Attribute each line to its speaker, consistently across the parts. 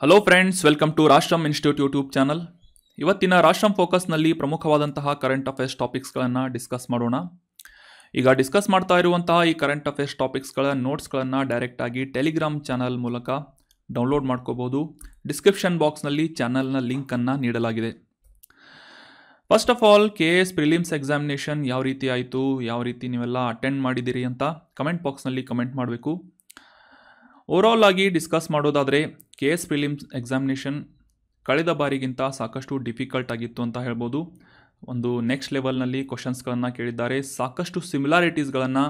Speaker 1: Hello friends, welcome to Rashtram institute YouTube channel. ಇವತ್ತಿನ ರಾಷ್ಟ್ರಂ ಫೋಕಸ್ನಲ್ಲಿ ಪ್ರಮುಖವಾದಂತಹ current affairs ಟಾಪಿಕ್ಸ್ಗಳನ್ನು discuss ಮಾಡೋಣ. ಈಗ ಡಿಸ್ಕಸ್ ಮಾಡ್ತಾ ಇರುವಂತಹ ಈ ಕರೆಂಟ್ ಅಫೇರ್ಸ್ ಟಾಪಿಕ್ಸ್ಗಳ ನೋಟ್ಸ್ಗಳನ್ನು ಡೈರೆಕ್ಟಾಗಿ ಟೆಲಿಗ್ರಾಮ್ ಚಾನಲ್ ಮೂಲಕ ಡೌನ್ಲೋಡ್ ಮಾಡ್ಕೋಬೋದು. ಡಿಸ್ಕ್ರಿಪ್ಷನ್ ಬಾಕ್ಸ್ನಲ್ಲಿ ಚಾನಲ್ನ ಲಿಂಕನ್ನು ನೀಡಲಾಗಿದೆ. First of all, KS prelims examination ಯಾವ ರೀತಿ ಆಯಿತು, ಯಾವ ರೀತಿ ನೀವೆಲ್ಲ ಅಟೆಂಡ್ ಮಾಡಿದ್ದೀರಿ ಅಂತ ಕಮೆಂಟ್ ಬಾಕ್ಸ್ನಲ್ಲಿ ಕಮೆಂಟ್ ಮಾಡಬೇಕು. ಓವರಾಲ್ ಆಗಿ ಡಿಸ್ಕಸ್ ಮಾಡೋದಾದರೆ KS ಪ್ರಿಲಿಮ್ಸ್ ಎಕ್ಸಾಮಿನೇಷನ್ ಕಳೆದ ಬಾರಿಗಿಂತ ಸಾಕಷ್ಟು ಡಿಫಿಕಲ್ಟ್ ಆಗಿತ್ತು ಅಂತ ಹೇಳ್ಬೋದು. ಒಂದು ನೆಕ್ಸ್ಟ್ ಲೆವೆಲ್ನಲ್ಲಿ ಕ್ವಶನ್ಸ್ಗಳನ್ನು ಕೇಳಿದ್ದಾರೆ. ಸಾಕಷ್ಟು ಸಿಮಿಲಾರಿಟೀಸ್ಗಳನ್ನು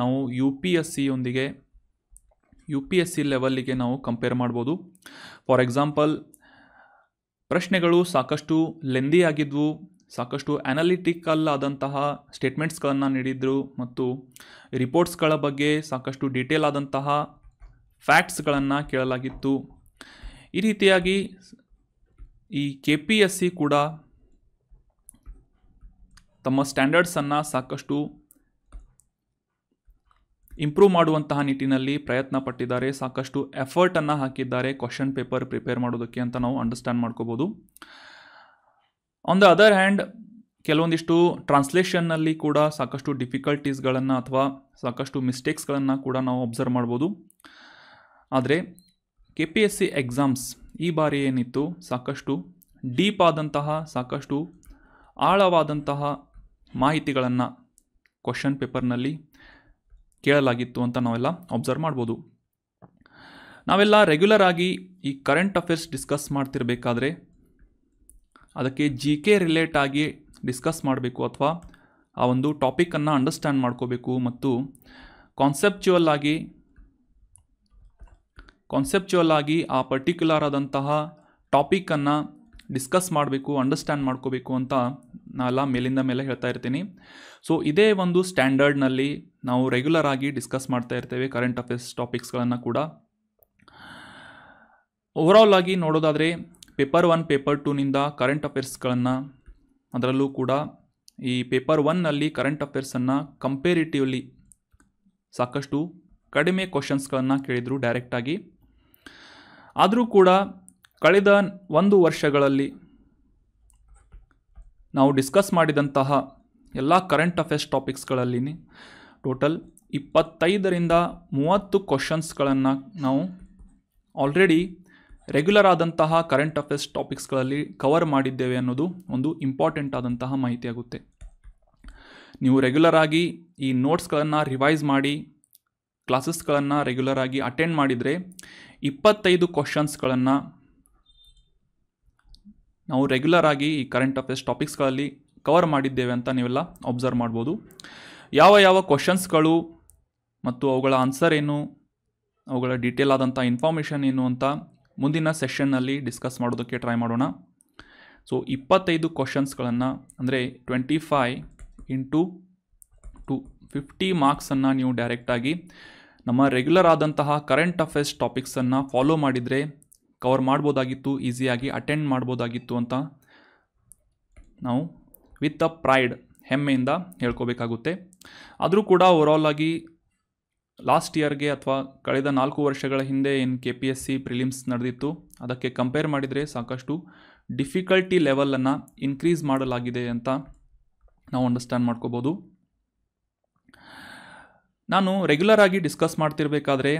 Speaker 1: ನಾವು ಯು ಪಿ ಎಸ್ ಸಿ ಲೆವೆಲ್ಲಿಗೆ ನಾವು ಕಂಪೇರ್ ಮಾಡ್ಬೋದು. ಫಾರ್ ಎಕ್ಸಾಂಪಲ್, ಪ್ರಶ್ನೆಗಳು ಸಾಕಷ್ಟು ಲೆಂದಿ ಆಗಿದ್ವು, ಸಾಕಷ್ಟು ಅನಾಲಿಟಿಕಲ್ ಆದಂತಹ ಸ್ಟೇಟ್ಮೆಂಟ್ಸ್ಗಳನ್ನು ನೀಡಿದ್ರು ಮತ್ತು ರಿಪೋರ್ಟ್ಸ್ಗಳ ಬಗ್ಗೆ ಸಾಕಷ್ಟು ಡೀಟೇಲ್ ಆದಂತಹ ಫ್ಯಾಕ್ಟ್ಸ್ಗಳನ್ನು ಕೇಳಲಾಗಿತ್ತು. ಈ ರೀತಿಯಾಗಿ ಈ KPSC ಕೂಡ ತಮ್ಮ ಸ್ಟ್ಯಾಂಡರ್ಡ್ಸನ್ನು ಸಾಕಷ್ಟು ಇಂಪ್ರೂವ್ ಮಾಡುವಂತಹ ನಿಟ್ಟಿನಲ್ಲಿ ಪ್ರಯತ್ನ ಪಟ್ಟಿದ್ದಾರೆ. ಸಾಕಷ್ಟು ಎಫರ್ಟನ್ನು ಹಾಕಿದ್ದಾರೆ ಕ್ವಶನ್ ಪೇಪರ್ ಪ್ರಿಪೇರ್ ಮಾಡೋದಕ್ಕೆ ಅಂತ ನಾವು ಅಂಡರ್ಸ್ಟ್ಯಾಂಡ್ ಮಾಡ್ಕೋಬೋದು. ಆನ್ ದ ಅದರ್ ಹ್ಯಾಂಡ್, ಕೆಲವೊಂದಿಷ್ಟು ಟ್ರಾನ್ಸ್ಲೇಷನ್ನಲ್ಲಿ ಕೂಡ ಸಾಕಷ್ಟು ಡಿಫಿಕಲ್ಟೀಸ್ಗಳನ್ನು ಅಥವಾ ಸಾಕಷ್ಟು ಮಿಸ್ಟೇಕ್ಸ್ಗಳನ್ನು ಕೂಡ ನಾವು ಅಬ್ಸರ್ವ್ ಮಾಡ್ಬೋದು. ಆದರೆ KPSC ಎಕ್ಸಾಮ್ಸ್ ಈ ಬಾರಿ ಏನಿತ್ತು, ಸಾಕಷ್ಟು ಡೀಪ್ ಆದಂತಹ, ಸಾಕಷ್ಟು ಆಳವಾದಂತಹ ಮಾಹಿತಿಗಳನ್ನು ಕ್ವಶನ್ ಪೇಪರ್ನಲ್ಲಿ ಕೇಳಲಾಗಿತ್ತು ಅಂತ ನಾವೆಲ್ಲ ಅಬ್ಸರ್ವ್ ಮಾಡ್ಬೋದು. ನಾವೆಲ್ಲ ರೆಗ್ಯುಲರ್ ಆಗಿ ಈ ಕರೆಂಟ್ ಅಫೇರ್ಸ್ ಡಿಸ್ಕಸ್ ಮಾಡ್ತಿರ್ಬೇಕಾದ್ರೆ ಅದಕ್ಕೆ GK ರಿಲೇಟ್ ಆಗಿ ಡಿಸ್ಕಸ್ ಮಾಡಬೇಕು ಅಥವಾ ಆ ಒಂದು ಟಾಪಿಕನ್ನು ಅಂಡರ್ಸ್ಟ್ಯಾಂಡ್ ಮಾಡ್ಕೋಬೇಕು ಮತ್ತು ಕಾನ್ಸೆಪ್ಚುವಲ್ ಆಗಿ ಆ ಪರ್ಟಿಕ್ಯುಲರ್ ಆದಂತಹ ಟಾಪಿಕನ್ನು ಡಿಸ್ಕಸ್ ಮಾಡಬೇಕು, ಅಂಡರ್ಸ್ಟ್ಯಾಂಡ್ ಮಾಡ್ಕೋಬೇಕು ಅಂತ ನಾನೆಲ್ಲ ಮೇಲಿಂದ ಮೇಲೆ ಹೇಳ್ತಾ ಇರ್ತೀನಿ. ಸೊ ಇದೇ ಒಂದು ಸ್ಟ್ಯಾಂಡರ್ಡ್ನಲ್ಲಿ ನಾವು ರೆಗ್ಯುಲರ್ ಆಗಿ ಡಿಸ್ಕಸ್ ಮಾಡ್ತಾ ಇರ್ತೇವೆ ಕರೆಂಟ್ ಅಫೇರ್ಸ್ ಟಾಪಿಕ್ಸ್ಗಳನ್ನು ಕೂಡ. ಓವರಾಲ್ ಆಗಿ ನೋಡೋದಾದರೆ ಪೇಪರ್ 1, ಪೇಪರ್ 2ನಿಂದ ಕರೆಂಟ್ ಅಫೇರ್ಸ್ಗಳನ್ನು, ಅದರಲ್ಲೂ ಕೂಡ ಈ ಪೇಪರ್ 1ನಲ್ಲಿ ಕರೆಂಟ್ ಅಫೇರ್ಸನ್ನು ಕಂಪೇರಿಟಿವ್ಲಿ ಸಾಕಷ್ಟು ಕಡಿಮೆ ಕ್ವಶನ್ಸ್ಗಳನ್ನು ಕೇಳಿದರು ಡೈರೆಕ್ಟಾಗಿ. ಆದರೂ ಕೂಡ ಕಳೆದ 1 ವರ್ಷಗಳಲ್ಲಿ ನಾವು ಡಿಸ್ಕಸ್ ಮಾಡಿದಂತಹ ಎಲ್ಲ ಕರೆಂಟ್ ಅಫೇರ್ಸ್ ಟಾಪಿಕ್ಸ್ಗಳಲ್ಲಿ ಟೋಟಲ್ 25ರಿಂದ 30 ಕ್ವಶನ್ಸ್ಗಳನ್ನು ನಾವು ಆಲ್ರೆಡಿ ರೆಗ್ಯುಲರ್ ಆದಂತಹ ಕರೆಂಟ್ ಅಫೇರ್ಸ್ ಟಾಪಿಕ್ಸ್ಗಳಲ್ಲಿ ಕವರ್ ಮಾಡಿದ್ದೇವೆ ಅನ್ನೋದು ಒಂದು ಇಂಪಾರ್ಟೆಂಟ್ ಆದಂತಹ ಮಾಹಿತಿ ಆಗುತ್ತೆ. ನೀವು ರೆಗ್ಯುಲರ್ ಆಗಿ ಈ ನೋಟ್ಸ್ಗಳನ್ನು ರಿವೈಸ್ ಮಾಡಿ ಕ್ಲಾಸಸ್ಗಳನ್ನು ರೆಗ್ಯುಲರ್ ಆಗಿ ಅಟೆಂಡ್ ಮಾಡಿದರೆ 25 ಕ್ವಶನ್ಸ್ಗಳನ್ನು ನಾವು ರೆಗ್ಯುಲರ್ ಆಗಿ ಈ ಕರೆಂಟ್ ಅಫೇರ್ಸ್ ಟಾಪಿಕ್ಸ್ಗಳಲ್ಲಿ ಕವರ್ ಮಾಡಿದ್ದೇವೆ ಅಂತ ನೀವೆಲ್ಲ ಅಬ್ಸರ್ವ್ ಮಾಡ್ಬೋದು. ಯಾವ ಕ್ವಶನ್ಸ್ಗಳು ಮತ್ತು ಅವುಗಳ ಆನ್ಸರ್ ಏನು, ಅವುಗಳ ಡೀಟೇಲ್ ಆದಂಥ ಇನ್ಫಾರ್ಮೇಷನ್ ಏನು ಅಂತ ಮುಂದಿನ ಸೆಷನ್ನಲ್ಲಿ ಡಿಸ್ಕಸ್ ಮಾಡೋದಕ್ಕೆ ಟ್ರೈ ಮಾಡೋಣ. ಸೊ 25 ಕ್ವಶನ್ಸ್ಗಳನ್ನು ಅಂದರೆ 25 × 2 50 ಮಾರ್ಕ್ಸನ್ನು ನೀವು ಡೈರೆಕ್ಟಾಗಿ ನಮ್ಮ ರೆಗ್ಯುಲರ್ ಆದಂತಹ ಕರೆಂಟ್ ಅಫೇರ್ಸ್ ಟಾಪಿಕ್ಸನ್ನು ಫಾಲೋ ಮಾಡಿದರೆ ಕವರ್ ಮಾಡ್ಬೋದಾಗಿತ್ತು, ಈಸಿಯಾಗಿ ಅಟೆಂಡ್ ಮಾಡ್ಬೋದಾಗಿತ್ತು ಅಂತ ನಾವು ವಿತ್ ಅ ಪ್ರೈಡ್, ಹೆಮ್ಮೆಯಿಂದ ಹೇಳ್ಕೋಬೇಕಾಗುತ್ತೆ. ಆದರೂ ಕೂಡ ಓವರಾಲ್ ಆಗಿ ಲಾಸ್ಟ್ ಇಯರ್ಗೆ ಅಥವಾ ಕಳೆದ 4 ವರ್ಷಗಳ ಹಿಂದೆ ಏನು KPSC ಪ್ರಿಲಿಮ್ಸ್ ನಡೆದಿತ್ತು ಅದಕ್ಕೆ ಕಂಪೇರ್ ಮಾಡಿದರೆ ಸಾಕಷ್ಟು ಡಿಫಿಕಲ್ಟಿ ಲೆವೆಲನ್ನು ಇನ್ಕ್ರೀಸ್ ಮಾಡಲಾಗಿದೆ ಅಂತ ನಾವು ಅಂಡರ್ಸ್ಟ್ಯಾಂಡ್ ಮಾಡ್ಕೋಬೋದು. ನಾನು ರೆಗ್ಯುಲರ್ ಆಗಿ ಡಿಸ್ಕಸ್ ಮಾಡ್ತಿರ್ಬೇಕಾದ್ರೆ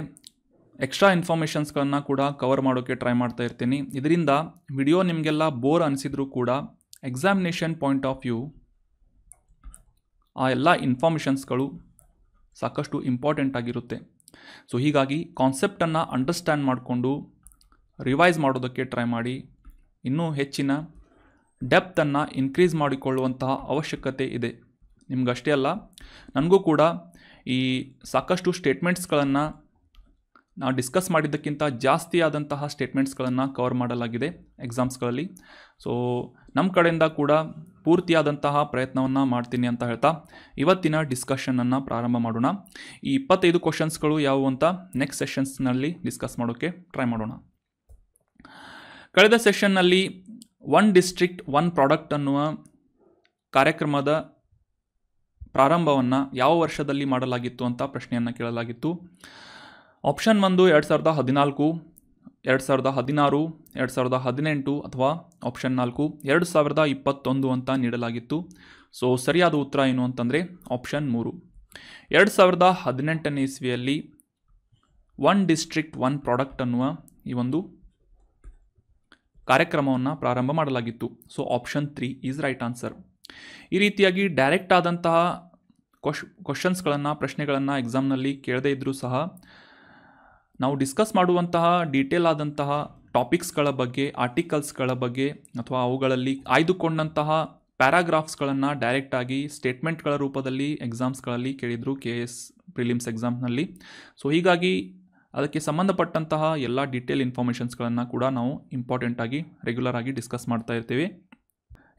Speaker 1: ಎಕ್ಸ್ಟ್ರಾ ಇನ್ಫಾರ್ಮೇಷನ್ಸ್ಗಳನ್ನು ಕೂಡ ಕವರ್ ಮಾಡೋಕ್ಕೆ ಟ್ರೈ ಮಾಡ್ತಾ ಇರ್ತೀನಿ. ಇದರಿಂದ ವಿಡಿಯೋ ನಿಮಗೆಲ್ಲ ಬೋರ್ ಅನಿಸಿದರೂ ಕೂಡ ಎಕ್ಸಾಮಿನೇಷನ್ ಪಾಯಿಂಟ್ ಆಫ್ ವ್ಯೂ ಆ ಎಲ್ಲ ಇನ್ಫಾರ್ಮೇಷನ್ಸ್ಗಳು ಸಾಕಷ್ಟು ಇಂಪಾರ್ಟೆಂಟ್ ಆಗಿರುತ್ತೆ. ಸೊ ಹೀಗಾಗಿ ಕಾನ್ಸೆಪ್ಟನ್ನು ಅಂಡರ್ಸ್ಟ್ಯಾಂಡ್ ಮಾಡಿಕೊಂಡು ರಿವೈಸ್ ಮಾಡೋದಕ್ಕೆ ಟ್ರೈ ಮಾಡಿ ಇನ್ನೂ ಹೆಚ್ಚಿನ ಡೆಪ್ತನ್ನು ಇನ್ಕ್ರೀಸ್ ಮಾಡಿಕೊಳ್ಳುವಂತಹ ಅವಶ್ಯಕತೆ ಇದೆ. ನಿಮಗಷ್ಟೇ ಅಲ್ಲ, ನನಗೂ ಕೂಡ ಈ ಸಾಕಷ್ಟು ಸ್ಟೇಟ್ಮೆಂಟ್ಸ್ಗಳನ್ನು ನಾವು ಡಿಸ್ಕಸ್ ಮಾಡಿದ್ದಕ್ಕಿಂತ ಜಾಸ್ತಿ ಆದಂತಹ ಸ್ಟೇಟ್ಮೆಂಟ್ಸ್ಗಳನ್ನು ಕವರ್ ಮಾಡಲಾಗಿದೆ ಎಕ್ಸಾಮ್ಸ್ಗಳಲ್ಲಿ. ಸೊ ನಮ್ಮ ಕಡೆಯಿಂದ ಕೂಡ ಪೂರ್ತಿಯಾದಂತಹ ಪ್ರಯತ್ನವನ್ನು ಮಾಡ್ತೀನಿ ಅಂತ ಹೇಳ್ತಾ ಇವತ್ತಿನ ಡಿಸ್ಕಷನನ್ನು ಪ್ರಾರಂಭ ಮಾಡೋಣ. ಈ 25 ಕ್ವಶನ್ಸ್ಗಳು ಯಾವುವು ಅಂತ ನೆಕ್ಸ್ಟ್ ಸೆಷನ್ಸ್ನಲ್ಲಿ ಡಿಸ್ಕಸ್ ಮಾಡೋಕ್ಕೆ ಟ್ರೈ ಮಾಡೋಣ. ಕಳೆದ ಸೆಷನ್ನಲ್ಲಿ 1 ಡಿಸ್ಟ್ರಿಕ್ಟ್ 1 ಪ್ರಾಡಕ್ಟ್ ಅನ್ನುವ ಕಾರ್ಯಕ್ರಮದ ಪ್ರಾರಂಭವನ್ನು ಯಾವ ವರ್ಷದಲ್ಲಿ ಮಾಡಲಾಗಿತ್ತು ಅಂತ ಪ್ರಶ್ನೆಯನ್ನು ಕೇಳಲಾಗಿತ್ತು. ಆಪ್ಷನ್ 1 2014, 2016, 2018 ಅಥವಾ ಆಪ್ಷನ್ 4 2021 ಅಂತ ನೀಡಲಾಗಿತ್ತು. ಸೊ ಸರಿಯಾದ ಉತ್ತರ ಏನು ಅಂತಂದರೆ ಆಪ್ಷನ್ 3. 2018ನೇ ಇಸ್ವಿಯಲ್ಲಿ ಒನ್ ಡಿಸ್ಟ್ರಿಕ್ಟ್ ಒನ್ ಪ್ರಾಡಕ್ಟ್ ಅನ್ನುವ ಈ ಒಂದು ಕಾರ್ಯಕ್ರಮವನ್ನು ಪ್ರಾರಂಭ ಮಾಡಲಾಗಿತ್ತು. So option 3 is right answer. ಈ ರೀತಿಯಾಗಿ ಡೈರೆಕ್ಟ್ ಆದಂತಹ ಕ್ವಶನ್ಸ್ಗಳನ್ನು, ಪ್ರಶ್ನೆಗಳನ್ನು ಎಕ್ಸಾಮ್ನಲ್ಲಿ ಕೇಳದೇ ಇದ್ದರೂ ಸಹ ನಾವು ಡಿಸ್ಕಸ್ ಮಾಡುವಂತಹ ಡೀಟೇಲ್ ಆದಂತಹ ಟಾಪಿಕ್ಸ್ಗಳ ಬಗ್ಗೆ, ಆರ್ಟಿಕಲ್ಸ್ಗಳ ಬಗ್ಗೆ ಅಥವಾ ಅವುಗಳಲ್ಲಿ ಆಯ್ದುಕೊಂಡಂತಹ ಪ್ಯಾರಾಗ್ರಾಫ್ಸ್ಗಳನ್ನು ಡೈರೆಕ್ಟಾಗಿ ಸ್ಟೇಟ್ಮೆಂಟ್ಗಳ ರೂಪದಲ್ಲಿ ಎಕ್ಸಾಮ್ಸ್ಗಳಲ್ಲಿ ಕೇಳಿದರು KS ಪ್ರಿಲಿಮ್ಸ್ ಎಕ್ಸಾಮ್ನಲ್ಲಿ. ಸೊ ಹೀಗಾಗಿ ಅದಕ್ಕೆ ಸಂಬಂಧಪಟ್ಟಂತಹ ಎಲ್ಲ ಡೀಟೇಲ್ ಇನ್ಫಾರ್ಮೇಷನ್ಸ್ಗಳನ್ನು ಕೂಡ ನಾವು ಇಂಪಾರ್ಟೆಂಟಾಗಿ ರೆಗ್ಯುಲರ್ ಆಗಿ ಡಿಸ್ಕಸ್ ಮಾಡ್ತಾ ಇರ್ತೀವಿ.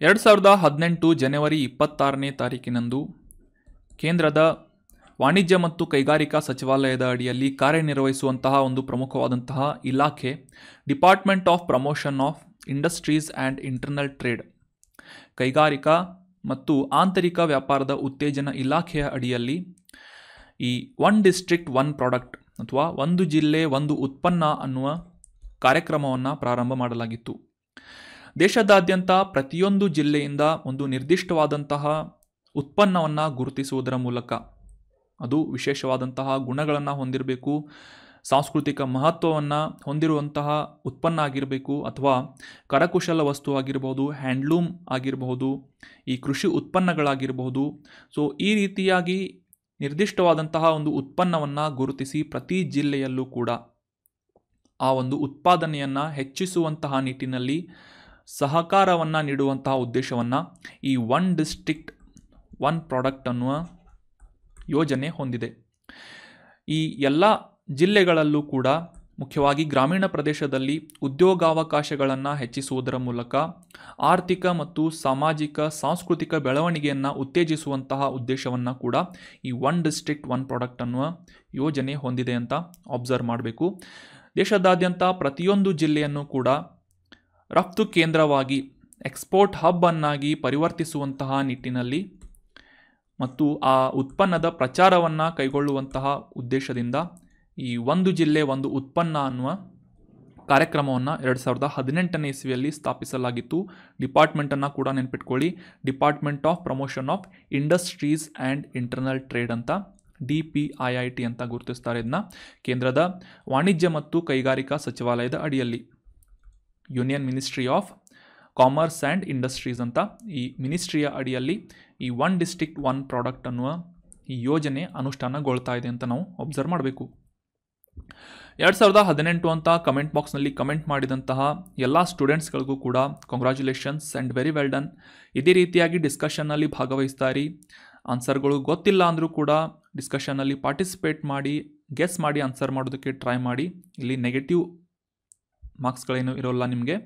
Speaker 1: 2018 ಜನವರಿ 26ನೇ ತಾರೀಕಿನಂದು ಕೇಂದ್ರದ ವಾಣಿಜ್ಯ ಮತ್ತು ಕೈಗಾರಿಕಾ ಸಚಿವಾಲಯದ ಅಡಿಯಲ್ಲಿ ಕಾರ್ಯನಿರ್ವಹಿಸುವಂತಹ ಒಂದು ಪ್ರಮುಖವಾದಂತಹ ಇಲಾಖೆ department of promotion of industries and internal trade, ಕೈಗಾರಿಕಾ ಮತ್ತು ಆಂತರಿಕ ವ್ಯಾಪಾರದ ಉತ್ತೇಜನ ಇಲಾಖೆಯ ಅಡಿಯಲ್ಲಿ ಈ ಒನ್ ಡಿಸ್ಟ್ರಿಕ್ಟ್ ಒನ್ ಪ್ರಾಡಕ್ಟ್ ಅಥವಾ ಒಂದು ಜಿಲ್ಲೆ ಒಂದು ಉತ್ಪನ್ನ ಅನ್ನುವ ಕಾರ್ಯಕ್ರಮವನ್ನು ಪ್ರಾರಂಭ ಮಾಡಲಾಗಿತ್ತು. ದೇಶದಾದ್ಯಂತ ಪ್ರತಿಯೊಂದು ಜಿಲ್ಲೆಯಿಂದ ಒಂದು ನಿರ್ದಿಷ್ಟವಾದಂತಹ ಉತ್ಪನ್ನವನ್ನು ಗುರುತಿಸುವುದರ ಮೂಲಕ, ಅದು ವಿಶೇಷವಾದಂತಹ ಗುಣಗಳನ್ನು ಹೊಂದಿರಬೇಕು, ಸಾಂಸ್ಕೃತಿಕ ಮಹತ್ವವನ್ನು ಹೊಂದಿರುವಂತಹ ಉತ್ಪನ್ನ ಆಗಿರಬೇಕು, ಅಥವಾ ಕರಕುಶಲ ವಸ್ತು ಆಗಿರಬಹುದು, ಹ್ಯಾಂಡ್ಲೂಮ್ ಆಗಿರಬಹುದು, ಈ ಕೃಷಿ ಉತ್ಪನ್ನಗಳಾಗಿರಬಹುದು. ಸೊ ಈ ರೀತಿಯಾಗಿ ನಿರ್ದಿಷ್ಟವಾದಂತಹ ಒಂದು ಉತ್ಪನ್ನವನ್ನು ಗುರುತಿಸಿ ಪ್ರತಿ ಜಿಲ್ಲೆಯಲ್ಲೂ ಕೂಡ ಆ ಒಂದು ಉತ್ಪಾದನೆಯನ್ನು ಹೆಚ್ಚಿಸುವಂತಹ ನಿಟ್ಟಿನಲ್ಲಿ ಸಹಕಾರವನ್ನು ನೀಡುವಂತಹ ಉದ್ದೇಶವನ್ನು ಈ ಒನ್ ಡಿಸ್ಟ್ರಿಕ್ಟ್ ಒನ್ ಪ್ರಾಡಕ್ಟ್ ಅನ್ನುವ ಯೋಜನೆ ಹೊಂದಿದೆ. ಈ ಎಲ್ಲ ಜಿಲ್ಲೆಗಳಲ್ಲೂ ಕೂಡ ಮುಖ್ಯವಾಗಿ ಗ್ರಾಮೀಣ ಪ್ರದೇಶದಲ್ಲಿ ಉದ್ಯೋಗಾವಕಾಶಗಳನ್ನು ಹೆಚ್ಚಿಸುವುದರ ಮೂಲಕ ಆರ್ಥಿಕ ಮತ್ತು ಸಾಮಾಜಿಕ ಸಾಂಸ್ಕೃತಿಕ ಬೆಳವಣಿಗೆಯನ್ನು ಉತ್ತೇಜಿಸುವಂತಹ ಉದ್ದೇಶವನ್ನು ಕೂಡ ಈ ಒನ್ ಡಿಸ್ಟ್ರಿಕ್ಟ್ ಒನ್ ಪ್ರಾಡಕ್ಟ್ ಅನ್ನುವ ಯೋಜನೆ ಹೊಂದಿದೆ ಅಂತ ಅಬ್ಸರ್ವ್ ಮಾಡಬೇಕು. ದೇಶದಾದ್ಯಂತ ಪ್ರತಿಯೊಂದು ಜಿಲ್ಲೆಯನ್ನು ಕೂಡ ರಫ್ತು ಕೇಂದ್ರವಾಗಿ, ಎಕ್ಸ್ಪೋರ್ಟ್ ಹಬ್ ಅನ್ನಾಗಿ ಪರಿವರ್ತಿಸುವಂತಹ ನಿಟ್ಟಿನಲ್ಲಿ ಮತ್ತು ಆ ಉತ್ಪನ್ನದ ಪ್ರಚಾರವನ್ನು ಕೈಗೊಳ್ಳುವಂತಹ ಉದ್ದೇಶದಿಂದ ಈ ಒಂದು ಜಿಲ್ಲೆ ಒಂದು ಉತ್ಪನ್ನ ಅನ್ನುವ ಕಾರ್ಯಕ್ರಮವನ್ನು 2018ನೇ ಇಸ್ವಿಯಲ್ಲಿ ಸ್ಥಾಪಿಸಲಾಗಿತ್ತು. ಡಿಪಾರ್ಟ್ಮೆಂಟನ್ನು ಕೂಡ ನೆನಪಿಟ್ಕೊಳ್ಳಿ, department of promotion of industries and internal trade ಅಂತ DPIIT ಅಂತ ಗುರುತಿಸ್ತಾರೆ. ಇದನ್ನ ಕೇಂದ್ರದ ವಾಣಿಜ್ಯ ಮತ್ತು ಕೈಗಾರಿಕಾ ಸಚಿವಾಲಯದ ಅಡಿಯಲ್ಲಿ, union ministry of commerce and industries ಅಂತ ಈ ಮಿನಿಸ್ಟ್ರಿಯ ಅಡಿಯಲ್ಲಿ ಈ ಒನ್ ಡಿಸ್ಟ್ರಿಕ್ಟ್ ಒನ್ ಪ್ರಾಡಕ್ಟ್ ಅನ್ನುವ ಈ ಯೋಜನೆ ಅನುಷ್ಠಾನಗೊಳ್ತಾ ಇದೆ ಅಂತ ನಾವು ಅಬ್ಸರ್ವ್ ಮಾಡಬೇಕು. 2018 ಅಂತ ಕಮೆಂಟ್ ಬಾಕ್ಸ್ನಲ್ಲಿ ಕಮೆಂಟ್ ಮಾಡಿದಂತಹ ಎಲ್ಲ ಸ್ಟೂಡೆಂಟ್ಸ್ಗಳಿಗೂ ಕೂಡ congratulations and very well done. ಇದೇ ರೀತಿಯಾಗಿ ಡಿಸ್ಕಷನ್ನಲ್ಲಿ ಭಾಗವಹಿಸ್ತಾ ಇರಿ. ಆನ್ಸರ್ಗಳು ಗೊತ್ತಿಲ್ಲ ಅಂದರೂ ಕೂಡ ಡಿಸ್ಕಷನ್ನಲ್ಲಿ ಪಾರ್ಟಿಸಿಪೇಟ್ ಮಾಡಿ, ಗೆಸ್ ಮಾಡಿ ಆನ್ಸರ್ ಮಾಡೋದಕ್ಕೆ ಟ್ರೈ ಮಾಡಿ. ಇಲ್ಲಿ ನೆಗೆಟಿವ್ ಮಾರ್ಕ್ಸ್ಗಳೇನು ಇರೋಲ್ಲ ನಿಮಗೆ.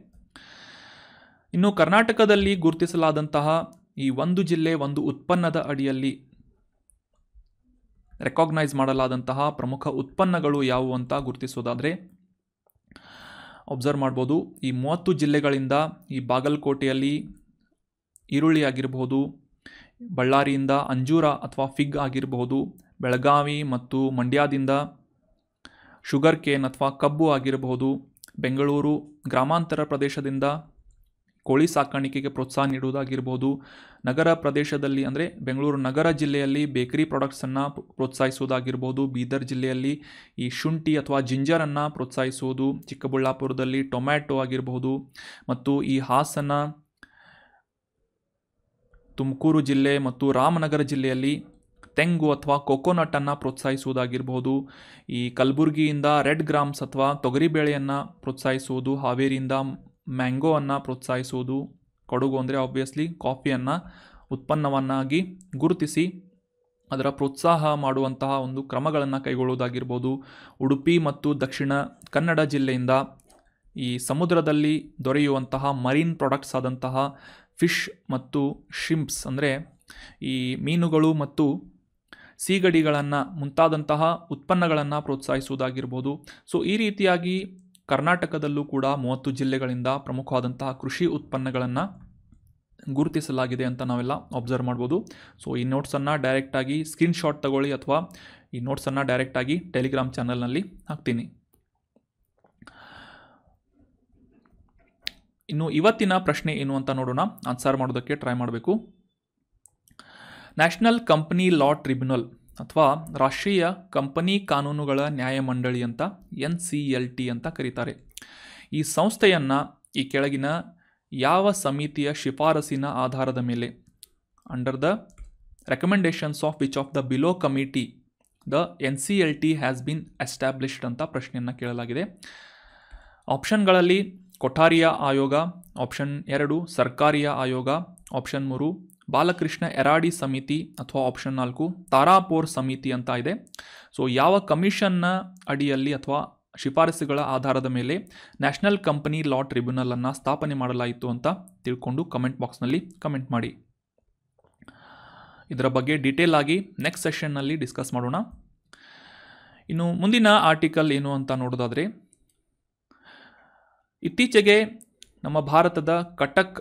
Speaker 1: ಇನ್ನು ಕರ್ನಾಟಕದಲ್ಲಿ ಗುರುತಿಸಲಾದಂತಹ ಈ ಒಂದು ಜಿಲ್ಲೆ ಒಂದು ಉತ್ಪನ್ನದ ಅಡಿಯಲ್ಲಿ ರೆಕಾಗ್ನೈಸ್ ಮಾಡಲಾದಂತಹ ಪ್ರಮುಖ ಉತ್ಪನ್ನಗಳು ಯಾವುವು ಅಂತ ಗುರುತಿಸೋದಾದರೆ ಅಬ್ಸರ್ವ್ ಮಾಡ್ಬೋದು. ಈ 30 ಜಿಲ್ಲೆಗಳಿಂದ ಈ ಬಾಗಲಕೋಟೆಯಲ್ಲಿ ಈರುಳ್ಳಿ ಆಗಿರಬಹುದು, ಬಳ್ಳಾರಿಯಿಂದ ಅಂಜೂರ ಅಥವಾ ಫಿಗ್ ಆಗಿರಬಹುದು, ಬೆಳಗಾವಿ ಮತ್ತು ಮಂಡ್ಯದಿಂದ ಶುಗರ್ ಕೇನ್ ಅಥವಾ ಕಬ್ಬು ಆಗಿರಬಹುದು, ಬೆಂಗಳೂರು ಗ್ರಾಮಾಂತರ ಪ್ರದೇಶದಿಂದ ಕೋಳಿ ಸಾಕಾಣಿಕೆಗೆ ಪ್ರೋತ್ಸಾಹ ನೀಡುವುದಾಗಿರ್ಬೋದು, ನಗರ ಪ್ರದೇಶದಲ್ಲಿ ಅಂದರೆ ಬೆಂಗಳೂರು ನಗರ ಜಿಲ್ಲೆಯಲ್ಲಿ ಬೇಕರಿ ಪ್ರಾಡಕ್ಟ್ಸನ್ನು ಪ್ರೋತ್ಸಾಹಿಸುವುದಾಗಿರ್ಬೋದು, ಬೀದರ್ ಜಿಲ್ಲೆಯಲ್ಲಿ ಈ ಶುಂಠಿ ಅಥವಾ ಜಿಂಜರನ್ನು ಪ್ರೋತ್ಸಾಹಿಸುವುದು, ಚಿಕ್ಕಬಳ್ಳಾಪುರದಲ್ಲಿ ಟೊಮ್ಯಾಟೊ ಆಗಿರಬಹುದು, ಮತ್ತು ಈ ಹಾಸನ, ತುಮಕೂರು ಜಿಲ್ಲೆ ಮತ್ತು ರಾಮನಗರ ಜಿಲ್ಲೆಯಲ್ಲಿ ತೆಂಗು ಅಥವಾ ಕೊಕೊನಟನ್ನು ಪ್ರೋತ್ಸಾಹಿಸುವುದಾಗಿರ್ಬೋದು, ಈ ಕಲಬುರಗಿಯಿಂದ ರೆಡ್ ಗ್ರಾಮ್ಸ್ ಅಥವಾ ತೊಗರಿಬೇಳೆಯನ್ನು ಪ್ರೋತ್ಸಾಹಿಸುವುದು, ಹಾವೇರಿಯಿಂದ ಮ್ಯಾಂಗೋವನ್ನು ಪ್ರೋತ್ಸಾಹಿಸುವುದು, ಕೊಡಗು ಅಂದರೆ ಆಬ್ವಿಯಸ್ಲಿ ಕಾಫಿಯನ್ನು ಉತ್ಪನ್ನವನ್ನಾಗಿ ಗುರುತಿಸಿ ಅದರ ಪ್ರೋತ್ಸಾಹ ಮಾಡುವಂತಹ ಒಂದು ಕ್ರಮಗಳನ್ನು ಕೈಗೊಳ್ಳುವುದಾಗಿರ್ಬೋದು, ಉಡುಪಿ ಮತ್ತು ದಕ್ಷಿಣ ಕನ್ನಡ ಜಿಲ್ಲೆಯಿಂದ ಈ ಸಮುದ್ರದಲ್ಲಿ ದೊರೆಯುವಂತಹ ಮರೀನ್ ಪ್ರಾಡಕ್ಟ್ಸ್ ಆದಂತಹ ಫಿಶ್ ಮತ್ತು ಶಿಂಪ್ಸ್ ಅಂದರೆ ಈ ಮೀನುಗಳು ಮತ್ತು ಸೀಗಡಿಗಳನ್ನು ಮುಂತಾದಂತಹ ಉತ್ಪನ್ನಗಳನ್ನು ಪ್ರೋತ್ಸಾಹಿಸುವುದಾಗಿರ್ಬೋದು. ಸೊ ಈ ರೀತಿಯಾಗಿ ಕರ್ನಾಟಕದಲ್ಲೂ ಕೂಡ 30 ಜಿಲ್ಲೆಗಳಿಂದ ಪ್ರಮುಖವಾದಂತಹ ಕೃಷಿ ಉತ್ಪನ್ನಗಳನ್ನು ಗುರುತಿಸಲಾಗಿದೆ ಅಂತ ನಾವೆಲ್ಲ ಅಬ್ಸರ್ವ್ ಮಾಡ್ಬೋದು. ಸೊ ಈ ನೋಟ್ಸನ್ನು ಡೈರೆಕ್ಟಾಗಿ ಸ್ಕ್ರೀನ್ಶಾಟ್ ತಗೊಳ್ಳಿ ಅಥವಾ ಈ ನೋಟ್ಸನ್ನು ಡೈರೆಕ್ಟಾಗಿ ಟೆಲಿಗ್ರಾಮ್ ಚಾನಲ್ನಲ್ಲಿ ಹಾಕ್ತೀನಿ. ಇನ್ನು ಇವತ್ತಿನ ಪ್ರಶ್ನೆ ಏನು ಅಂತ ನೋಡೋಣ. ಆನ್ಸರ್ ಮಾಡೋದಕ್ಕೆ ಟ್ರೈ ಮಾಡಬೇಕು. ನ್ಯಾಷನಲ್ ಕಂಪನಿ ಲಾ ಟ್ರಿಬ್ಯುನಲ್ ಅಥವಾ ರಾಷ್ಟ್ರೀಯ ಕಂಪನಿ ಕಾನೂನುಗಳ ನ್ಯಾಯಮಂಡಳಿ ಅಂತ NCLT ಅಂತ ಕರೀತಾರೆ. ಈ ಸಂಸ್ಥೆಯನ್ನು ಈ ಕೆಳಗಿನ ಯಾವ ಸಮಿತಿಯ ಶಿಫಾರಸಿನ ಆಧಾರದ ಮೇಲೆ, under the recommendations of which of the below committee the NCLT has been established ಅಂತ ಪ್ರಶ್ನೆಯನ್ನು ಕೇಳಲಾಗಿದೆ. ಆಪ್ಷನ್ಗಳಲ್ಲಿ ಕೊಠಾರಿಯ ಆಯೋಗ, ಆಪ್ಷನ್ 2 ಸರ್ಕಾರಿಯ ಆಯೋಗ, ಆಪ್ಷನ್ 3 ಬಾಲಕೃಷ್ಣ ಎರಾಡಿ ಸಮಿತಿ ಅಥವಾ ಆಪ್ಷನ್ 4 ತಾರಾಪೋರ್ ಸಮಿತಿ ಅಂತ ಇದೆ. ಸೊ ಯಾವ ಕಮಿಷನ್ನ ಅಡಿಯಲ್ಲಿ ಅಥವಾ ಶಿಫಾರಸುಗಳ ಆಧಾರದ ಮೇಲೆ ನ್ಯಾಷನಲ್ ಕಂಪನಿ ಲಾ ಟ್ರಿಬ್ಯುನಲ್ ಅನ್ನು ಸ್ಥಾಪನೆ ಮಾಡಲಾಯಿತು ಅಂತ ತಿಳ್ಕೊಂಡು ಕಮೆಂಟ್ ಬಾಕ್ಸ್ನಲ್ಲಿ ಕಮೆಂಟ್ ಮಾಡಿ. ಇದರ ಬಗ್ಗೆ ಡೀಟೇಲ್ ಆಗಿ ನೆಕ್ಸ್ಟ್ ಸೆಷನ್ನಲ್ಲಿ ಡಿಸ್ಕಸ್ ಮಾಡೋಣ. ಇನ್ನು ಮುಂದಿನ ಆರ್ಟಿಕಲ್ ಏನು ಅಂತ ನೋಡೋದಾದರೆ, ಇತ್ತೀಚೆಗೆ ನಮ್ಮ ಭಾರತದ ಕಟಕ್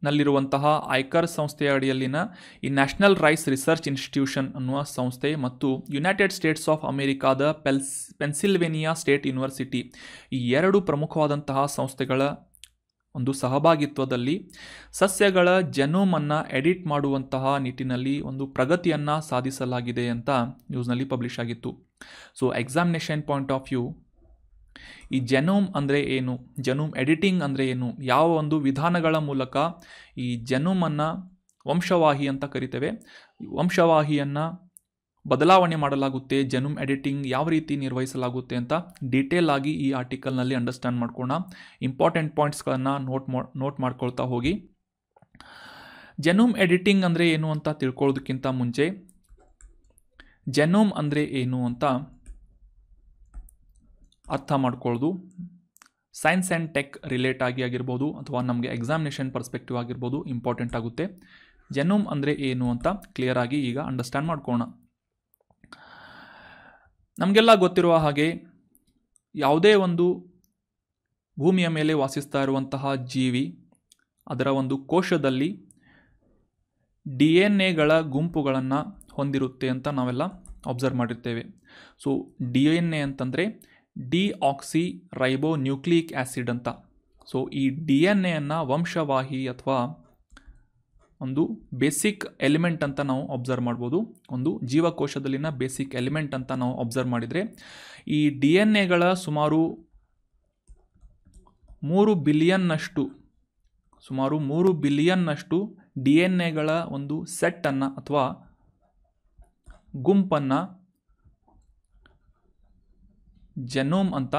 Speaker 1: ನಲ್ಲಿರುವಂತಹ ಐಕರ್ ಸಂಸ್ಥೆಯ ಅಡಿಯಲ್ಲಿನ ಈ ನ್ಯಾಷನಲ್ ರೈಸ್ ರಿಸರ್ಚ್ ಇನ್ಸ್ಟಿಟ್ಯೂಷನ್ ಅನ್ನುವ ಸಂಸ್ಥೆ ಮತ್ತು ಯುನೈಟೆಡ್ ಸ್ಟೇಟ್ಸ್ ಆಫ್ ಅಮೆರಿಕಾದ ಪೆನ್ಸಿಲ್ವೇನಿಯಾ ಸ್ಟೇಟ್ ಯೂನಿವರ್ಸಿಟಿ ಈ 2 ಪ್ರಮುಖವಾದಂತಹ ಸಂಸ್ಥೆಗಳ ಒಂದು ಸಹಭಾಗಿತ್ವದಲ್ಲಿ ಸಸ್ಯಗಳ ಜೆನೋಮನ್ನು ಎಡಿಟ್ ಮಾಡುವಂತಹ ನಿಟ್ಟಿನಲ್ಲಿ ಒಂದು ಪ್ರಗತಿಯನ್ನು ಸಾಧಿಸಲಾಗಿದೆ ಅಂತ ನ್ಯೂಸ್ನಲ್ಲಿ ಪಬ್ಲಿಷ್ ಆಗಿತ್ತು. So examination point of view, ಈ ಜೆನೋಮ್ ಅಂದರೆ ಏನು, ಜೆನೋಮ್ ಎಡಿಟಿಂಗ್ ಅಂದರೆ ಏನು, ಯಾವ ಒಂದು ವಿಧಾನಗಳ ಮೂಲಕ ಈ ಜೆನೋಮನ್ನು ವಂಶವಾಹಿ ಅಂತ ಕರಿತೇವೆ, ವಂಶವಾಹಿಯನ್ನು ಬದಲಾವಣೆ ಮಾಡಲಾಗುತ್ತೆ, ಜೆನೋಮ್ ಎಡಿಟಿಂಗ್ ಯಾವ ರೀತಿ ನಿರ್ವಹಿಸಲಾಗುತ್ತೆ ಅಂತ ಡೀಟೇಲ್ ಆಗಿ ಈ ಆರ್ಟಿಕಲ್ನಲ್ಲಿ ಅಂಡರ್ಸ್ಟ್ಯಾಂಡ್ ಮಾಡ್ಕೊಳ್ಳೋಣ. ಇಂಪಾರ್ಟೆಂಟ್ ಪಾಯಿಂಟ್ಸ್ಗಳನ್ನು ನೋಟ್ ಮಾಡ್ಕೊಳ್ತಾ ಹೋಗಿ. ಜೆನೋಮ್ ಎಡಿಟಿಂಗ್ ಅಂದರೆ ಏನು ಅಂತ ತಿಳ್ಕೊಳ್ಳೋದಕ್ಕಿಂತ ಮುಂಚೆ ಜೆನೋಮ್ ಅಂದರೆ ಏನು ಅಂತ ಅರ್ಥ ಮಾಡ್ಕೊಳ್ಳೋದು ಸೈನ್ಸ್ ಆ್ಯಂಡ್ ಟೆಕ್ ರಿಲೇಟ್ ಆಗಿರ್ಬೋದು ಅಥವಾ ನಮಗೆ ಎಕ್ಸಾಮಿನೇಷನ್ ಪರ್ಸ್ಪೆಕ್ಟಿವ್ ಆಗಿರ್ಬೋದು ಇಂಪಾರ್ಟೆಂಟ್ ಆಗುತ್ತೆ. ಜೆನೋಮ್ ಅಂದರೆ ಏನು ಅಂತ ಕ್ಲಿಯರ್ ಆಗಿ ಈಗ ಅಂಡರ್ಸ್ಟ್ಯಾಂಡ್ ಮಾಡ್ಕೊಳ್ಳೋಣ. ನಮಗೆಲ್ಲ ಗೊತ್ತಿರುವ ಹಾಗೆ ಯಾವುದೇ ಒಂದು ಭೂಮಿಯ ಮೇಲೆ ವಾಸಿಸ್ತಾ ಇರುವಂತಹ ಜೀವಿ ಅದರ ಒಂದು ಕೋಶದಲ್ಲಿ DNA ಗುಂಪುಗಳನ್ನು ಹೊಂದಿರುತ್ತೆ ಅಂತ ನಾವೆಲ್ಲ ಅಬ್ಸರ್ವ್ ಮಾಡಿರ್ತೇವೆ. ಸೊ DNA ಅಂತಂದರೆ ಡಿಆಕ್ಸಿ ರೈಬೋ ನ್ಯೂಕ್ಲಿಯಿಕ್ ಆ್ಯಸಿಡ್ ಅಂತ. ಸೊ ಈ DNA ಅನ್ನು ವಂಶವಾಹಿ ಅಥವಾ ಒಂದು ಬೇಸಿಕ್ ಎಲಿಮೆಂಟ್ ಅಂತ ನಾವು ಅಬ್ಸರ್ವ್ ಮಾಡ್ಬೋದು. ಒಂದು ಜೀವಕೋಶದಲ್ಲಿನ ಬೇಸಿಕ್ ಎಲಿಮೆಂಟ್ ಅಂತ ನಾವು ಅಬ್ಸರ್ವ್ ಮಾಡಿದರೆ ಈ DNA ಸುಮಾರು 3 ಬಿಲಿಯನ್ನಷ್ಟು DNA ಒಂದು ಸೆಟ್ಟನ್ನು ಅಥವಾ ಗುಂಪನ್ನು ಜೆನೋಮ್ ಅಂತ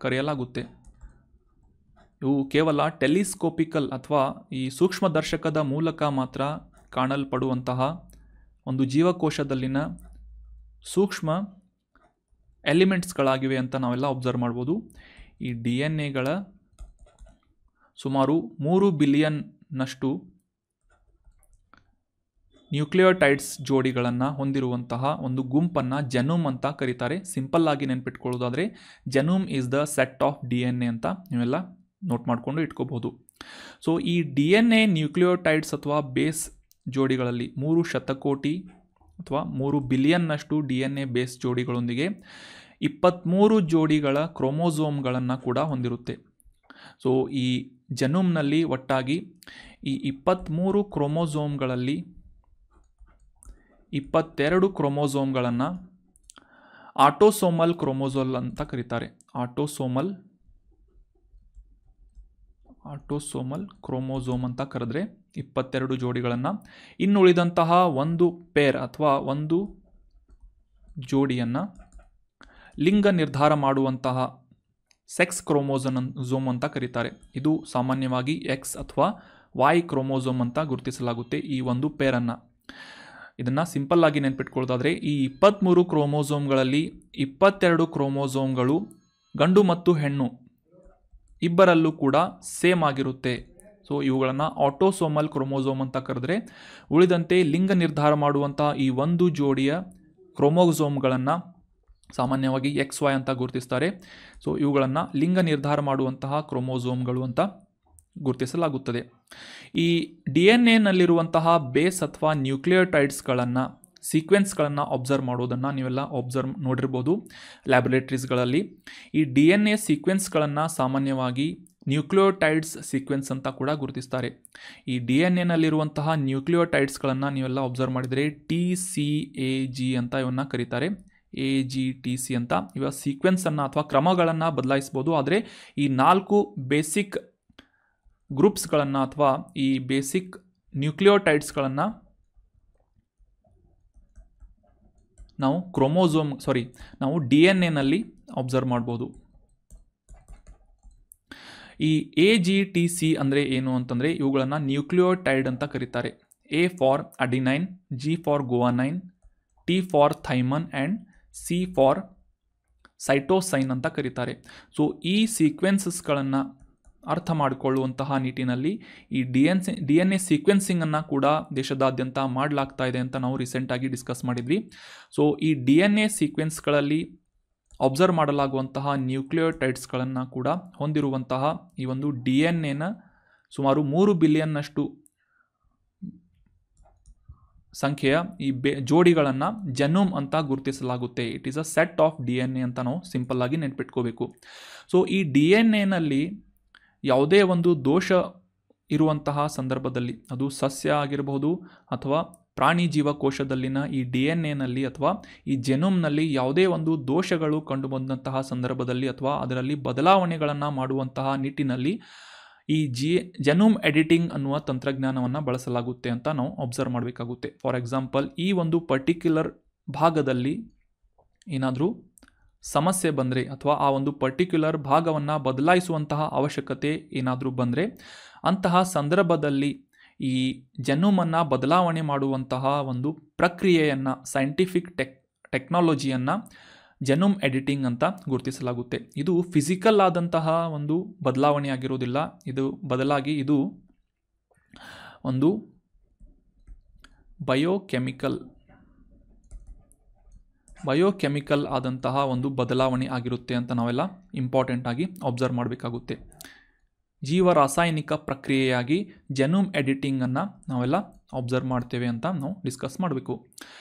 Speaker 1: ಕರೆಯಲಾಗುತ್ತೆ. ಇವು ಕೇವಲ ಟೆಲಿಸ್ಕೋಪಿಕಲ್ ಅಥವಾ ಈ ಸೂಕ್ಷ್ಮದರ್ಶಕದ ಮೂಲಕ ಮಾತ್ರ ಕಾಣಲ್ಪಡುವಂತಹ ಒಂದು ಜೀವಕೋಶದಲ್ಲಿನ ಸೂಕ್ಷ್ಮ ಎಲಿಮೆಂಟ್ಸ್ಗಳಾಗಿವೆ ಅಂತ ನಾವೆಲ್ಲ ಅಬ್ಸರ್ವ್ ಮಾಡ್ಬೋದು. ಈ DNA ಸುಮಾರು 3 ಬಿಲಿಯನ್ನಷ್ಟು ನ್ಯೂಕ್ಲಿಯೋಟೈಡ್ಸ್ ಜೋಡಿಗಳನ್ನು ಹೊಂದಿರುವಂತಹ ಒಂದು ಗುಂಪನ್ನು ಜೆನೋಮ್ ಅಂತ ಕರೀತಾರೆ. ಸಿಂಪಲ್ ಆಗಿ ನೆನ್ಪಿಟ್ಕೊಳ್ಳೋದಾದರೆ genome is the set of DNA ಅಂತ ನೀವೆಲ್ಲ ನೋಟ್ ಮಾಡಿಕೊಂಡು ಇಟ್ಕೋಬಹುದು. ಸೊ ಈ DNA ನ್ಯೂಕ್ಲಿಯೋಟೈಡ್ಸ್ ಅಥವಾ ಬೇಸ್ ಜೋಡಿಗಳಲ್ಲಿ 3 ಶತಕೋಟಿ ಅಥವಾ 3 ಬಿಲಿಯನ್ನಷ್ಟು DNA ಬೇಸ್ ಜೋಡಿಗಳೊಂದಿಗೆ 23 ಜೋಡಿಗಳ ಕ್ರೋಮೋಸೋಮ್ಗಳನ್ನು ಕೂಡ ಹೊಂದಿರುತ್ತೆ. ಸೊ ಈ ಜೆನೋಮ್ನಲ್ಲಿ ಒಟ್ಟಾಗಿ ಈ 23 ಕ್ರೋಮೋಸೋಮ್ಗಳಲ್ಲಿ 22 ಕ್ರೋಮೋಸೋಮ್ಗಳನ್ನು ಆಟೋಸೋಮಲ್ ಕ್ರೋಮೋಸೋಲ್ ಅಂತ ಕರೀತಾರೆ. ಆಟೋಸೋಮಲ್ ಕ್ರೋಮೋಸೋಮ್ ಅಂತ ಕರೆದ್ರೆ 22 ಜೋಡಿಗಳನ್ನು, ಇನ್ನುಳಿದಂತಹ ಒಂದು ಪೇರ್ ಅಥವಾ ಒಂದು ಜೋಡಿಯನ್ನು ಲಿಂಗ ನಿರ್ಧಾರ ಮಾಡುವಂತಹ ಸೆಕ್ಸ್ ಕ್ರೋಮೋಸೋಮ್ ಅಂತ ಕರೀತಾರೆ. ಇದು ಸಾಮಾನ್ಯವಾಗಿ X ಅಥವಾ Y ಕ್ರೋಮೋಸೋಮ್ ಅಂತ ಗುರುತಿಸಲಾಗುತ್ತೆ ಈ ಒಂದು ಪೇರನ್ನು. ಇದನ್ನು ಸಿಂಪಲ್ ಆಗಿ ನೆನ್ಪಿಟ್ಕೊಳ್ಳೋದಾದರೆ ಈ 23 ಕ್ರೋಮೋಸೋಮ್ಗಳಲ್ಲಿ 22 ಕ್ರೋಮೋಸೋಮ್ಗಳು ಗಂಡು ಮತ್ತು ಹೆಣ್ಣು ಇಬ್ಬರಲ್ಲೂ ಕೂಡ ಸೇಮ್ ಆಗಿರುತ್ತೆ. ಸೊ ಇವುಗಳನ್ನು ಆಟೋಸೋಮಲ್ ಕ್ರೋಮೋಸೋಮ್ ಅಂತ ಕರೆದ್ರೆ, ಉಳಿದಂತೆ ಲಿಂಗ ನಿರ್ಧಾರ ಮಾಡುವಂಥ ಈ ಒಂದು ಜೋಡಿಯ ಕ್ರೋಮೋಸೋಮ್ಗಳನ್ನು ಸಾಮಾನ್ಯವಾಗಿ XY ಅಂತ ಗುರುತಿಸ್ತಾರೆ. ಸೊ ಇವುಗಳನ್ನು ಲಿಂಗ ನಿರ್ಧಾರ ಮಾಡುವಂತಹ ಕ್ರೋಮೋಸೋಮ್ಗಳು ಅಂತ ಗುರುತಿಸಲಾಗುತ್ತದೆ. ಈ DNA-ನಲ್ಲಿರುವಂತಹ ಬೇಸ್ ಅಥವಾ ನ್ಯೂಕ್ಲಿಯೋಟೈಡ್ಸ್ಗಳನ್ನು ಸೀಕ್ವೆನ್ಸ್ಗಳನ್ನು ಅಬ್ಸರ್ವ್ ಮಾಡೋದನ್ನು ನೀವೆಲ್ಲ ನೋಡಿರ್ಬೋದು ಲ್ಯಾಬೊರೇಟರೀಸ್ಗಳಲ್ಲಿ. ಈ DNA ಸೀಕ್ವೆನ್ಸ್ಗಳನ್ನು ಸಾಮಾನ್ಯವಾಗಿ ನ್ಯೂಕ್ಲಿಯೋಟೈಡ್ಸ್ ಸೀಕ್ವೆನ್ಸ್ ಅಂತ ಕೂಡ ಗುರುತಿಸ್ತಾರೆ. ಈ DNA-ನಲ್ಲಿರುವಂತಹ ನ್ಯೂಕ್ಲಿಯೋಟೈಡ್ಸ್ಗಳನ್ನು ನೀವೆಲ್ಲ ಅಬ್ಸರ್ವ್ ಮಾಡಿದರೆ TCAG ಅಂತ ಇವನ್ನ ಕರೀತಾರೆ. AGTC ಅಂತ. ಇವ ಸೀಕ್ವೆನ್ಸನ್ನು ಅಥವಾ ಕ್ರಮಗಳನ್ನು ಬದಲಾಯಿಸ್ಬೋದು. ಆದರೆ ಈ 4 ಬೇಸಿಕ್ ಗ್ರೂಪ್ಸ್ಗಳನ್ನು ಅಥವಾ ಈ ಬೇಸಿಕ್ ನ್ಯೂಕ್ಲಿಯೋಟೈಡ್ಸ್ಗಳನ್ನು ನಾವು DNA-ನಲ್ಲಿ ಅಬ್ಸರ್ವ್ ಮಾಡ್ಬೋದು. ಈ AGTC ಅಂದರೆ ಏನು ಅಂತಂದರೆ ಇವುಗಳನ್ನು ನ್ಯೂಕ್ಲಿಯೋಟೈಡ್ ಅಂತ ಕರೀತಾರೆ. A for adenine, G for guanine, T for thymine and C for cytosine ಅಂತ ಕರೀತಾರೆ. ಸೊ ಈ ಸೀಕ್ವೆನ್ಸಸ್ಗಳನ್ನು ಅರ್ಥ ಮಾಡಿಕೊಳ್ಳುವಂತಹ ನಿಟ್ಟಿನಲ್ಲಿ ಈ DNA ಸೀಕ್ವೆನ್ಸಿಂಗನ್ನು ಕೂಡ ದೇಶದಾದ್ಯಂತ ಮಾಡಲಾಗ್ತಾ ಇದೆ ಅಂತ ನಾವು ರೀಸೆಂಟಾಗಿ ಡಿಸ್ಕಸ್ ಮಾಡಿದ್ವಿ. ಸೊ ಈ DNA ಸೀಕ್ವೆನ್ಸ್ಗಳಲ್ಲಿ ಅಬ್ಸರ್ವ್ ಮಾಡಲಾಗುವಂತಹ ನ್ಯೂಕ್ಲಿಯೋಟೈಡ್ಸ್ಗಳನ್ನು ಕೂಡ ಹೊಂದಿರುವಂತಹ ಈ ಒಂದು DNA-ನ ಸುಮಾರು 3 ಬಿಲಿಯನ್ನಷ್ಟು ಸಂಖ್ಯೆಯ ಈ ಜೋಡಿಗಳನ್ನು ಜೆನೋಮ್ ಅಂತ ಗುರುತಿಸಲಾಗುತ್ತೆ. It is a set of DNA ಅಂತ ನಾವು ಸಿಂಪಲ್ ಆಗಿ ನೆನ್ಪಿಟ್ಕೋಬೇಕು. ಸೊ ಈ DNA-ನಲ್ಲಿ ಯಾವುದೇ ಒಂದು ದೋಷ ಇರುವಂತಹ ಸಂದರ್ಭದಲ್ಲಿ, ಅದು ಸಸ್ಯ ಆಗಿರಬಹುದು ಅಥವಾ ಪ್ರಾಣಿ ಜೀವಕೋಶದಲ್ಲಿನ ಈ DNA-ನಲ್ಲಿ ಅಥವಾ ಈ ಜೆನೋಮ್ನಲ್ಲಿ ಯಾವುದೇ ಒಂದು ದೋಷಗಳು ಕಂಡುಬಂದಂತಹ ಸಂದರ್ಭದಲ್ಲಿ ಅಥವಾ ಅದರಲ್ಲಿ ಬದಲಾವಣೆಗಳನ್ನು ಮಾಡುವಂತಹ ನಿಟ್ಟಿನಲ್ಲಿ ಈ ಜೆನೋಮ್ ಎಡಿಟಿಂಗ್ ಅನ್ನುವ ತಂತ್ರಜ್ಞಾನವನ್ನು ಬಳಸಲಾಗುತ್ತೆ ಅಂತ ನಾವು ಅಬ್ಸರ್ವ್ ಮಾಡಬೇಕಾಗುತ್ತೆ. ಫಾರ್ ಎಕ್ಸಾಂಪಲ್, ಈ ಒಂದು ಪರ್ಟಿಕ್ಯುಲರ್ ಭಾಗದಲ್ಲಿ ಏನಾದರೂ ಸಮಸ್ಯೆ ಬಂದರೆ ಅಥವಾ ಆ ಒಂದು ಪರ್ಟಿಕ್ಯುಲರ್ ಭಾಗವನ್ನು ಬದಲಾಯಿಸುವಂತಹ ಅವಶ್ಯಕತೆ ಏನಾದರೂ ಬಂದರೆ ಅಂತಹ ಸಂದರ್ಭದಲ್ಲಿ ಈ ಜೆನೋಮನ್ನು ಬದಲಾವಣೆ ಮಾಡುವಂತಹ ಒಂದು ಪ್ರಕ್ರಿಯೆಯನ್ನು, ಸೈಂಟಿಫಿಕ್ ಟೆಕ್ನಾಲಜಿಯನ್ನು ಜೆನೋಮ್ ಎಡಿಟಿಂಗ್ ಅಂತ ಗುರುತಿಸಲಾಗುತ್ತೆ. ಇದು ಫಿಸಿಕಲ್ ಆದಂತಹ ಒಂದು ಬದಲಾವಣೆ ಆಗಿರೋದಿಲ್ಲ. ಇದು ಬದಲಾಗಿ ಇದು ಒಂದು ಬಯೋಕೆಮಿಕಲ್ ಆದಂತಹ ಒಂದು ಬದಲಾವಣೆ ಆಗಿರುತ್ತೆ ಅಂತ ನಾವೆಲ್ಲ ಇಂಪಾರ್ಟೆಂಟ್ ಆಗಿ ಅಬ್ಸರ್ವ್ ಮಾಡಬೇಕಾಗುತ್ತೆ. ಜೀವರಾಸಾಯನಿಕ ಪ್ರಕ್ರಿಯೆಯಾಗಿ ಜೆನೋಮ್ ಎಡಿಟಿಂಗನ್ನು ನಾವೆಲ್ಲ ಅಬ್ಸರ್ವ್ ಮಾಡ್ತೇವೆ ಅಂತ ನಾವು ಡಿಸ್ಕಸ್ ಮಾಡಬೇಕು.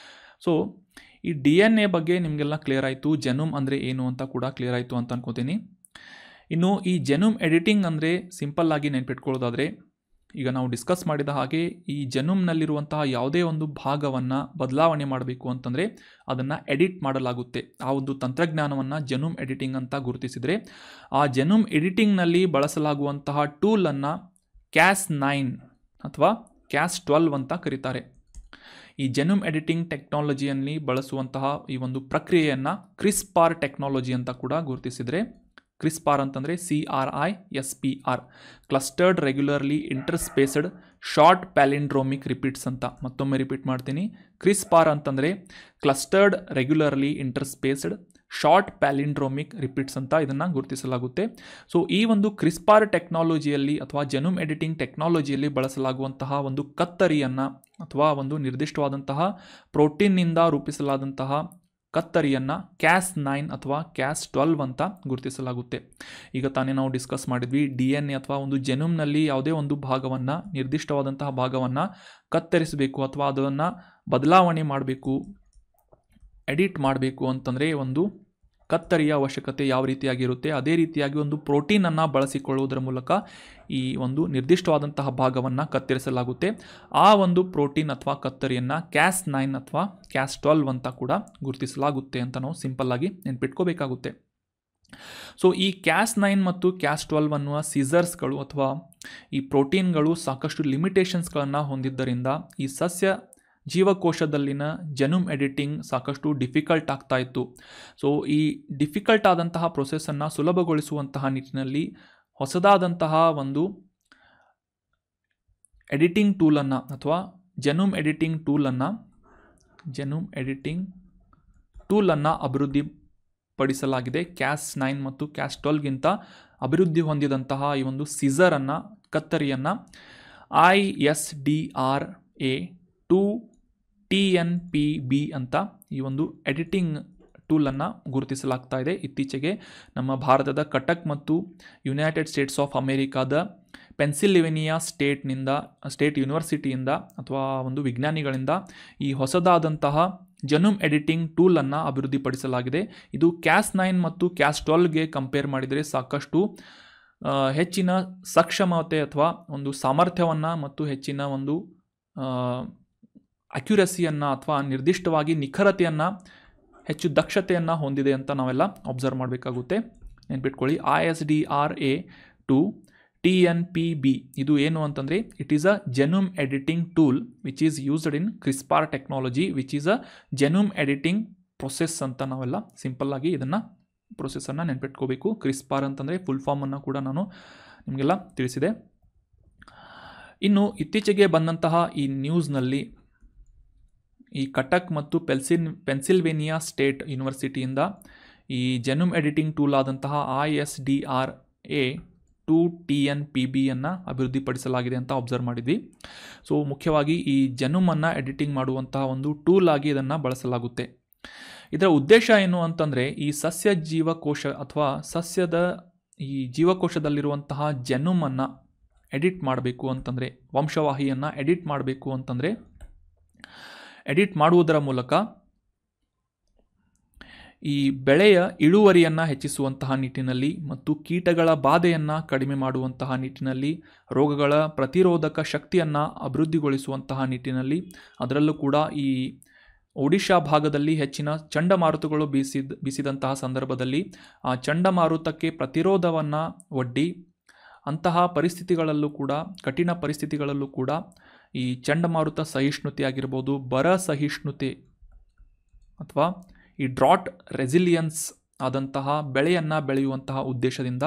Speaker 1: ಸೊ ಈ DNA ಬಗ್ಗೆ ನಿಮಗೆಲ್ಲ ಕ್ಲಿಯರ್ ಆಯಿತು. ಜೆನೋಮ್ ಅಂದರೆ ಏನು ಅಂತ ಕೂಡ ಕ್ಲಿಯರ್ ಆಯಿತು ಅಂತ ಅನ್ಕೋತೀನಿ. ಇನ್ನು ಈ ಜೆನೋಮ್ ಎಡಿಟಿಂಗ್ ಅಂದರೆ ಸಿಂಪಲ್ ಆಗಿ ನೆನ್ಪಿಟ್ಕೊಳ್ಳೋದಾದರೆ, ಈಗ ನಾವು ಡಿಸ್ಕಸ್ ಮಾಡಿದ ಹಾಗೆ ಈ ಜೆನೋಮ್ನಲ್ಲಿರುವಂತಹ ಯಾವುದೇ ಒಂದು ಭಾಗವನ್ನು ಬದಲಾವಣೆ ಮಾಡಬೇಕು ಅಂತಂದರೆ ಅದನ್ನು ಎಡಿಟ್ ಮಾಡಲಾಗುತ್ತೆ. ಆ ಒಂದು ತಂತ್ರಜ್ಞಾನವನ್ನು ಜೆನೋಮ್ ಎಡಿಟಿಂಗ್ ಅಂತ ಗುರುತಿಸಿದರೆ, ಆ ಜೆನೋಮ್ ಎಡಿಟಿಂಗ್ನಲ್ಲಿ ಬಳಸಲಾಗುವಂತಹ ಟೂಲನ್ನು Cas9 ಅಥವಾ Cas12 ಅಂತ ಕರೀತಾರೆ. ಈ ಜೆನೋಮ್ ಎಡಿಟಿಂಗ್ ಟೆಕ್ನಾಲಜಿಯಲ್ಲಿ ಬಳಸುವಂತಹ ಈ ಒಂದು ಪ್ರಕ್ರಿಯೆಯನ್ನು ಕ್ರಿಸ್ಪಾರ್ ಟೆಕ್ನಾಲಜಿ ಅಂತ ಕೂಡ ಗುರುತಿಸಿದರೆ, ಕ್ರಿಸ್ಪಾರ್ ಅಂತಂದರೆ CRISPR, clustered regularly interspaced short palindromic repeats ಅಂತ. ಮತ್ತೊಮ್ಮೆ ರಿಪೀಟ್ ಮಾಡ್ತೀನಿ. ಕ್ರಿಸ್ಪಾರ್ ಅಂತಂದರೆ clustered regularly interspaced short palindromic repeats ಅಂತ ಇದನ್ನು ಗುರುತಿಸಲಾಗುತ್ತೆ. ಸೊ ಈ ಒಂದು ಕ್ರಿಸ್ಪಾರ್ ಟೆಕ್ನಾಲಜಿಯಲ್ಲಿ ಅಥವಾ ಜೆನೋಮ್ ಎಡಿಟಿಂಗ್ ಟೆಕ್ನಾಲಜಿಯಲ್ಲಿ ಬಳಸಲಾಗುವಂತಹ ಒಂದು ಕತ್ತರಿಯನ್ನು ಅಥವಾ ಒಂದು ನಿರ್ದಿಷ್ಟವಾದಂತಹ ಪ್ರೋಟೀನ್ನಿಂದ ರೂಪಿಸಲಾದಂತಹ ಕತ್ತರಿಯನ್ನು Cas9 ಅಥವಾ Cas12 ಅಂತ ಗುರುತಿಸಲಾಗುತ್ತೆ. ಈಗ ತಾನೇ ನಾವು ಡಿಸ್ಕಸ್ ಮಾಡಿದ್ವಿ, DNA ಅಥವಾ ಒಂದು ಜೆನೋಮ್ನಲ್ಲಿ ಯಾವುದೇ ಒಂದು ಭಾಗವನ್ನು, ನಿರ್ದಿಷ್ಟವಾದಂತಹ ಭಾಗವನ್ನು ಕತ್ತರಿಸಬೇಕು ಅಥವಾ ಅದನ್ನು ಬದಲಾವಣೆ ಮಾಡಬೇಕು, ಎಡಿಟ್ ಮಾಡಬೇಕು ಅಂತಂದರೆ ಒಂದು ಕತ್ತರಿಯ ಅವಶ್ಯಕತೆ ಯಾವ ರೀತಿಯಾಗಿರುತ್ತೆ, ಅದೇ ರೀತಿಯಾಗಿ ಒಂದು ಪ್ರೋಟೀನನ್ನು ಬಳಸಿಕೊಳ್ಳುವುದರ ಮೂಲಕ ಈ ಒಂದು ನಿರ್ದಿಷ್ಟವಾದಂತಹ ಭಾಗವನ್ನು ಕತ್ತರಿಸಲಾಗುತ್ತೆ. ಆ ಒಂದು ಪ್ರೋಟೀನ್ ಅಥವಾ ಕತ್ತರಿಯನ್ನು Cas9 ಅಥವಾ Cas12 ಅಂತ ಕೂಡ ಗುರುತಿಸಲಾಗುತ್ತೆ ಅಂತ ನಾವು ಸಿಂಪಲ್ ಆಗಿ ನೆನ್ಪಿಟ್ಕೋಬೇಕಾಗುತ್ತೆ. ಸೊ ಈ Cas9 ಮತ್ತು Cas12 ಅನ್ನುವ ಸೀಸರ್ಸ್ಗಳು ಅಥವಾ ಈ ಪ್ರೋಟೀನ್ಗಳು ಸಾಕಷ್ಟು ಲಿಮಿಟೇಷನ್ಸ್ಗಳನ್ನು ಹೊಂದಿದ್ದರಿಂದ ಈ ಸಸ್ಯ ಜೀವಕೋಶದಲ್ಲಿನ ಜೆನೋಮ್ ಎಡಿಟಿಂಗ್ ಸಾಕಷ್ಟು ಡಿಫಿಕಲ್ಟ್ ಆಗ್ತಾ ಇತ್ತು. ಸೊ ಈ ಡಿಫಿಕಲ್ಟ್ ಆದಂತಹ ಪ್ರೊಸೆಸನ್ನು ಸುಲಭಗೊಳಿಸುವಂತಹ ನಿಟ್ಟಿನಲ್ಲಿ ಹೊಸದಾದಂತಹ ಒಂದು ಎಡಿಟಿಂಗ್ ಟೂಲನ್ನು ಅಥವಾ ಜೆನೋಮ್ ಎಡಿಟಿಂಗ್ ಟೂಲನ್ನು ಅಭಿವೃದ್ಧಿಪಡಿಸಲಾಗಿದೆ. Cas9 ಮತ್ತು Cas12ಗಿಂತ ಅಭಿವೃದ್ಧಿ ಹೊಂದಿದಂತಹ ಈ ಒಂದು ಸಿಸರನ್ನು, ಕತ್ತರಿಯನ್ನು ISDRA2TNPB ಅಂತ ಈ ಒಂದು ಎಡಿಟಿಂಗ್ ಟೂಲನ್ನು ಗುರುತಿಸಲಾಗ್ತಾ ಇದೆ. ಇತ್ತೀಚೆಗೆ ನಮ್ಮ ಭಾರತದ ಕಟಕ್ ಮತ್ತು ಯುನೈಟೆಡ್ ಸ್ಟೇಟ್ಸ್ ಆಫ್ ಅಮೇರಿಕಾದ ಪೆನ್ಸಿಲ್ವೇನಿಯಾ ಸ್ಟೇಟ್ ಯೂನಿವರ್ಸಿಟಿಯಿಂದ ಅಥವಾ ಒಂದು ವಿಜ್ಞಾನಿಗಳಿಂದ ಈ ಹೊಸದಾದಂತಹ ಜೆನೋಮ್ ಎಡಿಟಿಂಗ್ ಟೂಲನ್ನು ಅಭಿವೃದ್ಧಿಪಡಿಸಲಾಗಿದೆ. ಇದು Cas9 ಮತ್ತು Cas12ಗೆ ಕಂಪೇರ್ ಮಾಡಿದರೆ ಸಾಕಷ್ಟು ಹೆಚ್ಚಿನ ಸಕ್ಷಮತೆ ಅಥವಾ ಒಂದು ಸಾಮರ್ಥ್ಯವನ್ನು ಮತ್ತು ಹೆಚ್ಚಿನ ಒಂದು ಅಕ್ಯುರಸಿಯನ್ನು ಅಥವಾ ನಿರ್ದಿಷ್ಟವಾಗಿ ನಿಖರತೆಯನ್ನು ಹೆಚ್ಚು ದಕ್ಷತೆಯನ್ನು ಹೊಂದಿದೆ ಅಂತ ನಾವೆಲ್ಲ ಅಬ್ಸರ್ವ್ ಮಾಡಬೇಕಾಗುತ್ತೆ. ನೆನ್ಪಿಟ್ಕೊಳ್ಳಿ, ISDRA ಟು TNPB ಇದು ಏನು ಅಂತಂದರೆ it is a genome editing tool which is used in CRISPR technology which is a genome editing process ಅಂತ ನಾವೆಲ್ಲ ಸಿಂಪಲ್ಲಾಗಿ ಇದನ್ನು ಪ್ರೊಸೆಸನ್ನು ನೆನ್ಪಿಟ್ಕೋಬೇಕು. ಕ್ರಿಸ್ಪಾರ್ ಅಂತಂದರೆ ಫುಲ್ ಫಾರ್ಮನ್ನು ಕೂಡ ನಾನು ನಿಮಗೆಲ್ಲ ತಿಳಿಸಿದೆ. ಇನ್ನು ಇತ್ತೀಚೆಗೆ ಬಂದಂತಹ ಈ ನ್ಯೂಸ್ನಲ್ಲಿ ಈ ಕಟಕ್ ಮತ್ತು ಪೆನ್ಸಿಲ್ವೇನಿಯಾ ಸ್ಟೇಟ್ ಯೂನಿವರ್ಸಿಟಿಯಿಂದ ಈ ಜೆನೋಮ್ ಎಡಿಟಿಂಗ್ ಟೂಲ್ ಆದಂತಹ ISDRA ಟು TNPBಯನ್ನು ಅಭಿವೃದ್ಧಿಪಡಿಸಲಾಗಿದೆ ಅಂತ ಅಬ್ಸರ್ವ್ ಮಾಡಿದ್ವಿ. ಸೊ ಮುಖ್ಯವಾಗಿ ಈ ಜೆನೋಮನ್ನು ಎಡಿಟಿಂಗ್ ಮಾಡುವಂತಹ ಒಂದು ಟೂಲ್ ಆಗಿ ಇದನ್ನು ಬಳಸಲಾಗುತ್ತೆ. ಇದರ ಉದ್ದೇಶ ಏನು ಅಂತಂದರೆ ಈ ಸಸ್ಯ ಜೀವಕೋಶ ಅಥವಾ ಸಸ್ಯದ ಈ ಜೀವಕೋಶದಲ್ಲಿರುವಂತಹ ಜೆನೋಮನ್ನು ಎಡಿಟ್ ಮಾಡಬೇಕು ಅಂತಂದರೆ, ವಂಶವಾಹಿಯನ್ನು ಎಡಿಟ್ ಮಾಡಬೇಕು ಅಂತಂದರೆ ಎಡಿಟ್ ಮಾಡುವುದರ ಮೂಲಕ ಈ ಬೆಳೆಯ ಇಳುವರಿಯನ್ನು ಹೆಚ್ಚಿಸುವಂತಹ ನಿಟ್ಟಿನಲ್ಲಿ ಮತ್ತು ಕೀಟಗಳ ಬಾಧೆಯನ್ನು ಕಡಿಮೆ ಮಾಡುವಂತಹ ನಿಟ್ಟಿನಲ್ಲಿ, ರೋಗಗಳ ಪ್ರತಿರೋಧಕ ಶಕ್ತಿಯನ್ನು ಅಭಿವೃದ್ಧಿಗೊಳಿಸುವಂತಹ ನಿಟ್ಟಿನಲ್ಲಿ, ಅದರಲ್ಲೂ ಕೂಡ ಈ ಒಡಿಶಾ ಭಾಗದಲ್ಲಿ ಹೆಚ್ಚಿನ ಚಂಡಮಾರುತಗಳು ಬೀಸಿದಂತಹ ಸಂದರ್ಭದಲ್ಲಿ ಆ ಚಂಡಮಾರುತಕ್ಕೆ ಪ್ರತಿರೋಧವನ್ನು ಒಡ್ಡಿ ಅಂತಹ ಪರಿಸ್ಥಿತಿಗಳಲ್ಲೂ ಕೂಡ, ಕಠಿಣ ಪರಿಸ್ಥಿತಿಗಳಲ್ಲೂ ಕೂಡ ಈ ಚಂಡಮಾರುತ ಸಹಿಷ್ಣುತೆ ಆಗಿರ್ಬೋದು, ಬರ ಸಹಿಷ್ಣುತೆ ಅಥವಾ ಈ ಡ್ರಾಟ್ ರೆಸಿಲಿಯನ್ಸ್ ಆದಂತಹ ಬೆಳೆಯನ್ನು ಬೆಳೆಯುವಂತಹ ಉದ್ದೇಶದಿಂದ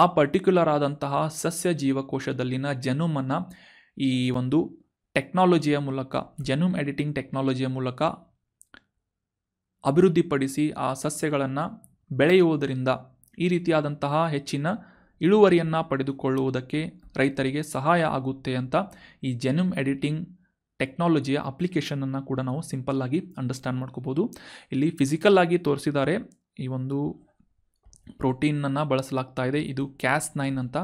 Speaker 1: ಆ ಪರ್ಟಿಕ್ಯುಲರ್ ಆದಂತಹ ಸಸ್ಯ ಜೀವಕೋಶದಲ್ಲಿನ ಜೆನೋಮನ್ನು ಈ ಒಂದು ಟೆಕ್ನಾಲಜಿಯ ಮೂಲಕ, ಜೆನೋಮ್ ಎಡಿಟಿಂಗ್ ಟೆಕ್ನಾಲಜಿಯ ಮೂಲಕ ಅಭಿವೃದ್ಧಿಪಡಿಸಿ ಆ ಸಸ್ಯಗಳನ್ನು ಬೆಳೆಯುವುದರಿಂದ ಈ ರೀತಿಯಾದಂತಹ ಹೆಚ್ಚಿನ ಇಳುವರಿಯನ್ನು ಪಡೆದುಕೊಳ್ಳುವುದಕ್ಕೆ ರೈತರಿಗೆ ಸಹಾಯ ಆಗುತ್ತೆ ಅಂತ ಈ ಜೆನೋಮ್ ಎಡಿಟಿಂಗ್ ಟೆಕ್ನಾಲಜಿಯ ಅಪ್ಲಿಕೇಶನನ್ನು ಕೂಡ ನಾವು ಸಿಂಪಲ್ಲಾಗಿ ಅಂಡರ್ಸ್ಟ್ಯಾಂಡ್ ಮಾಡ್ಕೋಬೋದು. ಇಲ್ಲಿ ಫಿಸಿಕಲ್ ಆಗಿ ತೋರಿಸಿದ್ದಾರೆ. ಈ ಒಂದು ಪ್ರೋಟೀನನ್ನು ಬಳಸಲಾಗ್ತಾ ಇದೆ. ಇದು Cas9 ಅಂತ,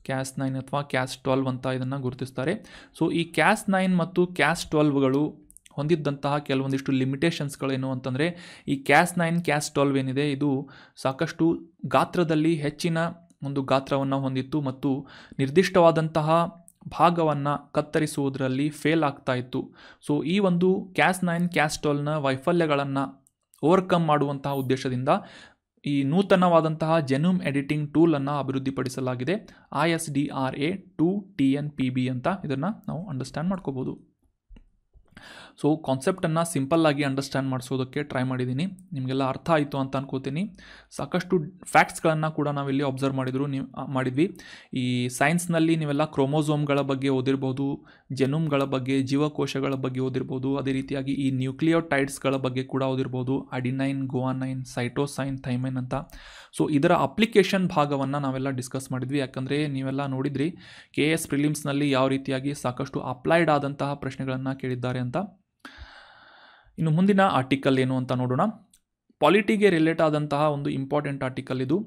Speaker 1: Cas9 ಅಥವಾ Cas12 ಅಂತ ಇದನ್ನು ಗುರುತಿಸ್ತಾರೆ. ಸೊ ಈ Cas9 ಮತ್ತು Cas12ಗಳು ಹೊಂದಿದ್ದಂತಹ ಕೆಲವೊಂದಿಷ್ಟು ಲಿಮಿಟೇಷನ್ಸ್ಗಳೇನು ಅಂತಂದರೆ, ಈ Cas9 Cas12 ಏನಿದೆ ಇದು ಸಾಕಷ್ಟು ಗಾತ್ರದಲ್ಲಿ ಹೆಚ್ಚಿನ ಒಂದು ಗಾತ್ರವನ್ನು ಹೊಂದಿತ್ತು ಮತ್ತು ನಿರ್ದಿಷ್ಟವಾದಂತಹ ಭಾಗವನ್ನು ಕತ್ತರಿಸುವುದರಲ್ಲಿ ಫೇಲ್ ಆಗ್ತಾ ಇತ್ತು. ಸೊ ಈ ಒಂದು Cas9 Cas12ನ ವೈಫಲ್ಯಗಳನ್ನು ಓವರ್ಕಮ್ ಮಾಡುವಂತಹ ಉದ್ದೇಶದಿಂದ ಈ ನೂತನವಾದಂತಹ ಜೆನೋಮ್ ಎಡಿಟಿಂಗ್ ಟೂಲನ್ನು ಅಭಿವೃದ್ಧಿಪಡಿಸಲಾಗಿದೆ. ISDRA ಟು TNPB ಅಂತ ಇದನ್ನು ನಾವು ಅಂಡರ್ಸ್ಟ್ಯಾಂಡ್ ಮಾಡ್ಕೋಬೋದು. ಸೊ ಕಾನ್ಸೆಪ್ಟನ್ನು ಸಿಂಪಲ್ಲಾಗಿ ಅಂಡರ್ಸ್ಟ್ಯಾಂಡ್ ಮಾಡಿಸೋದಕ್ಕೆ ಟ್ರೈ ಮಾಡಿದ್ದೀನಿ. ನಿಮಗೆಲ್ಲ ಅರ್ಥ ಆಯಿತು ಅಂತ ಅನ್ಕೋತೀನಿ. ಸಾಕಷ್ಟು ಫ್ಯಾಕ್ಟ್ಸ್ಗಳನ್ನು ಕೂಡ ನಾವಿಲ್ಲಿ ಅಬ್ಸರ್ವ್ ಮಾಡಿದ್ವಿ. ಈ ಸೈನ್ಸ್ನಲ್ಲಿ ನೀವೆಲ್ಲ ಕ್ರೋಮೋಸೋಮ್ಗಳ ಬಗ್ಗೆ ಓದಿರ್ಬೋದು, ಜೆನೋಮ್ಗಳ ಬಗ್ಗೆ, ಜೀವಕೋಶಗಳ ಬಗ್ಗೆ ಓದಿರ್ಬೋದು. ಅದೇ ರೀತಿಯಾಗಿ ಈ ನ್ಯೂಕ್ಲಿಯೋಟೈಡ್ಸ್ಗಳ ಬಗ್ಗೆ ಕೂಡ ಓದಿರ್ಬೋದು, ಅಡಿನೈನ್, ಗುವಾನೈನ್, ಸೈಟೋಸೈನ್, ಥೈಮೈನ್ ಅಂತ. ಸೊ ಇದರ ಅಪ್ಲಿಕೇಶನ್ ಭಾಗವನ್ನು ನಾವೆಲ್ಲ ಡಿಸ್ಕಸ್ ಮಾಡಿದ್ವಿ. ಯಾಕಂದರೆ ನೀವೆಲ್ಲ ನೋಡಿದ್ರಿ KS ಪ್ರಿಲಿಮ್ಸ್ನಲ್ಲಿ ಯಾವ ರೀತಿಯಾಗಿ ಸಾಕಷ್ಟು ಅಪ್ಲೈಡ್ ಆದಂತಹ ಪ್ರಶ್ನೆಗಳನ್ನು ಕೇಳಿದ್ದಾರೆ ಅಂತ. ಇನ್ನು ಮುಂದಿನ ಆರ್ಟಿಕಲ್ ಏನು ಅಂತ ನೋಡೋಣ. ಪಾಲಿಟಿಗೆ ರಿಲೇಟ್ ಆದಂತಹ ಒಂದು ಇಂಪಾರ್ಟೆಂಟ್ ಆರ್ಟಿಕಲ್ ಇದು.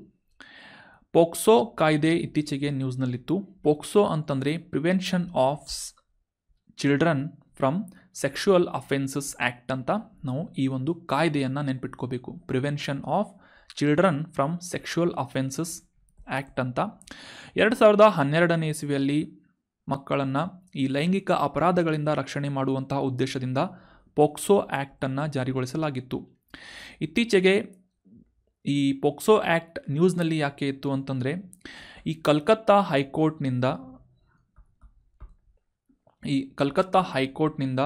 Speaker 1: ಪೋಕ್ಸೋ ಕಾಯ್ದೆ ಇತ್ತೀಚೆಗೆ ನ್ಯೂಸ್ನಲ್ಲಿತ್ತು. ಪೋಕ್ಸೋ ಅಂತಂದರೆ prevention of children from sexual offences act ಅಂತ ನಾವು ಈ ಒಂದು ಕಾಯ್ದೆಯನ್ನು ನೆನ್ಪಿಟ್ಕೋಬೇಕು. Prevention of children from sexual offences act ಅಂತ 2012ನೇ ಇಸವಿಯಲ್ಲಿ ಮಕ್ಕಳನ್ನು ಈ ಲೈಂಗಿಕ ಅಪರಾಧಗಳಿಂದ ರಕ್ಷಣೆ ಮಾಡುವಂತಹ ಉದ್ದೇಶದಿಂದ ಪೋಕ್ಸೋ ಆ್ಯಕ್ಟನ್ನು ಜಾರಿಗೊಳಿಸಲಾಗಿತ್ತು. ಇತ್ತೀಚೆಗೆ ಈ ಪೋಕ್ಸೋ ಆ್ಯಕ್ಟ್ ನ್ಯೂಸ್ನಲ್ಲಿ ಯಾಕೆ ಇತ್ತು ಅಂತಂದರೆ, ಈ ಕಲ್ಕತ್ತಾ ಹೈಕೋರ್ಟ್ನಿಂದ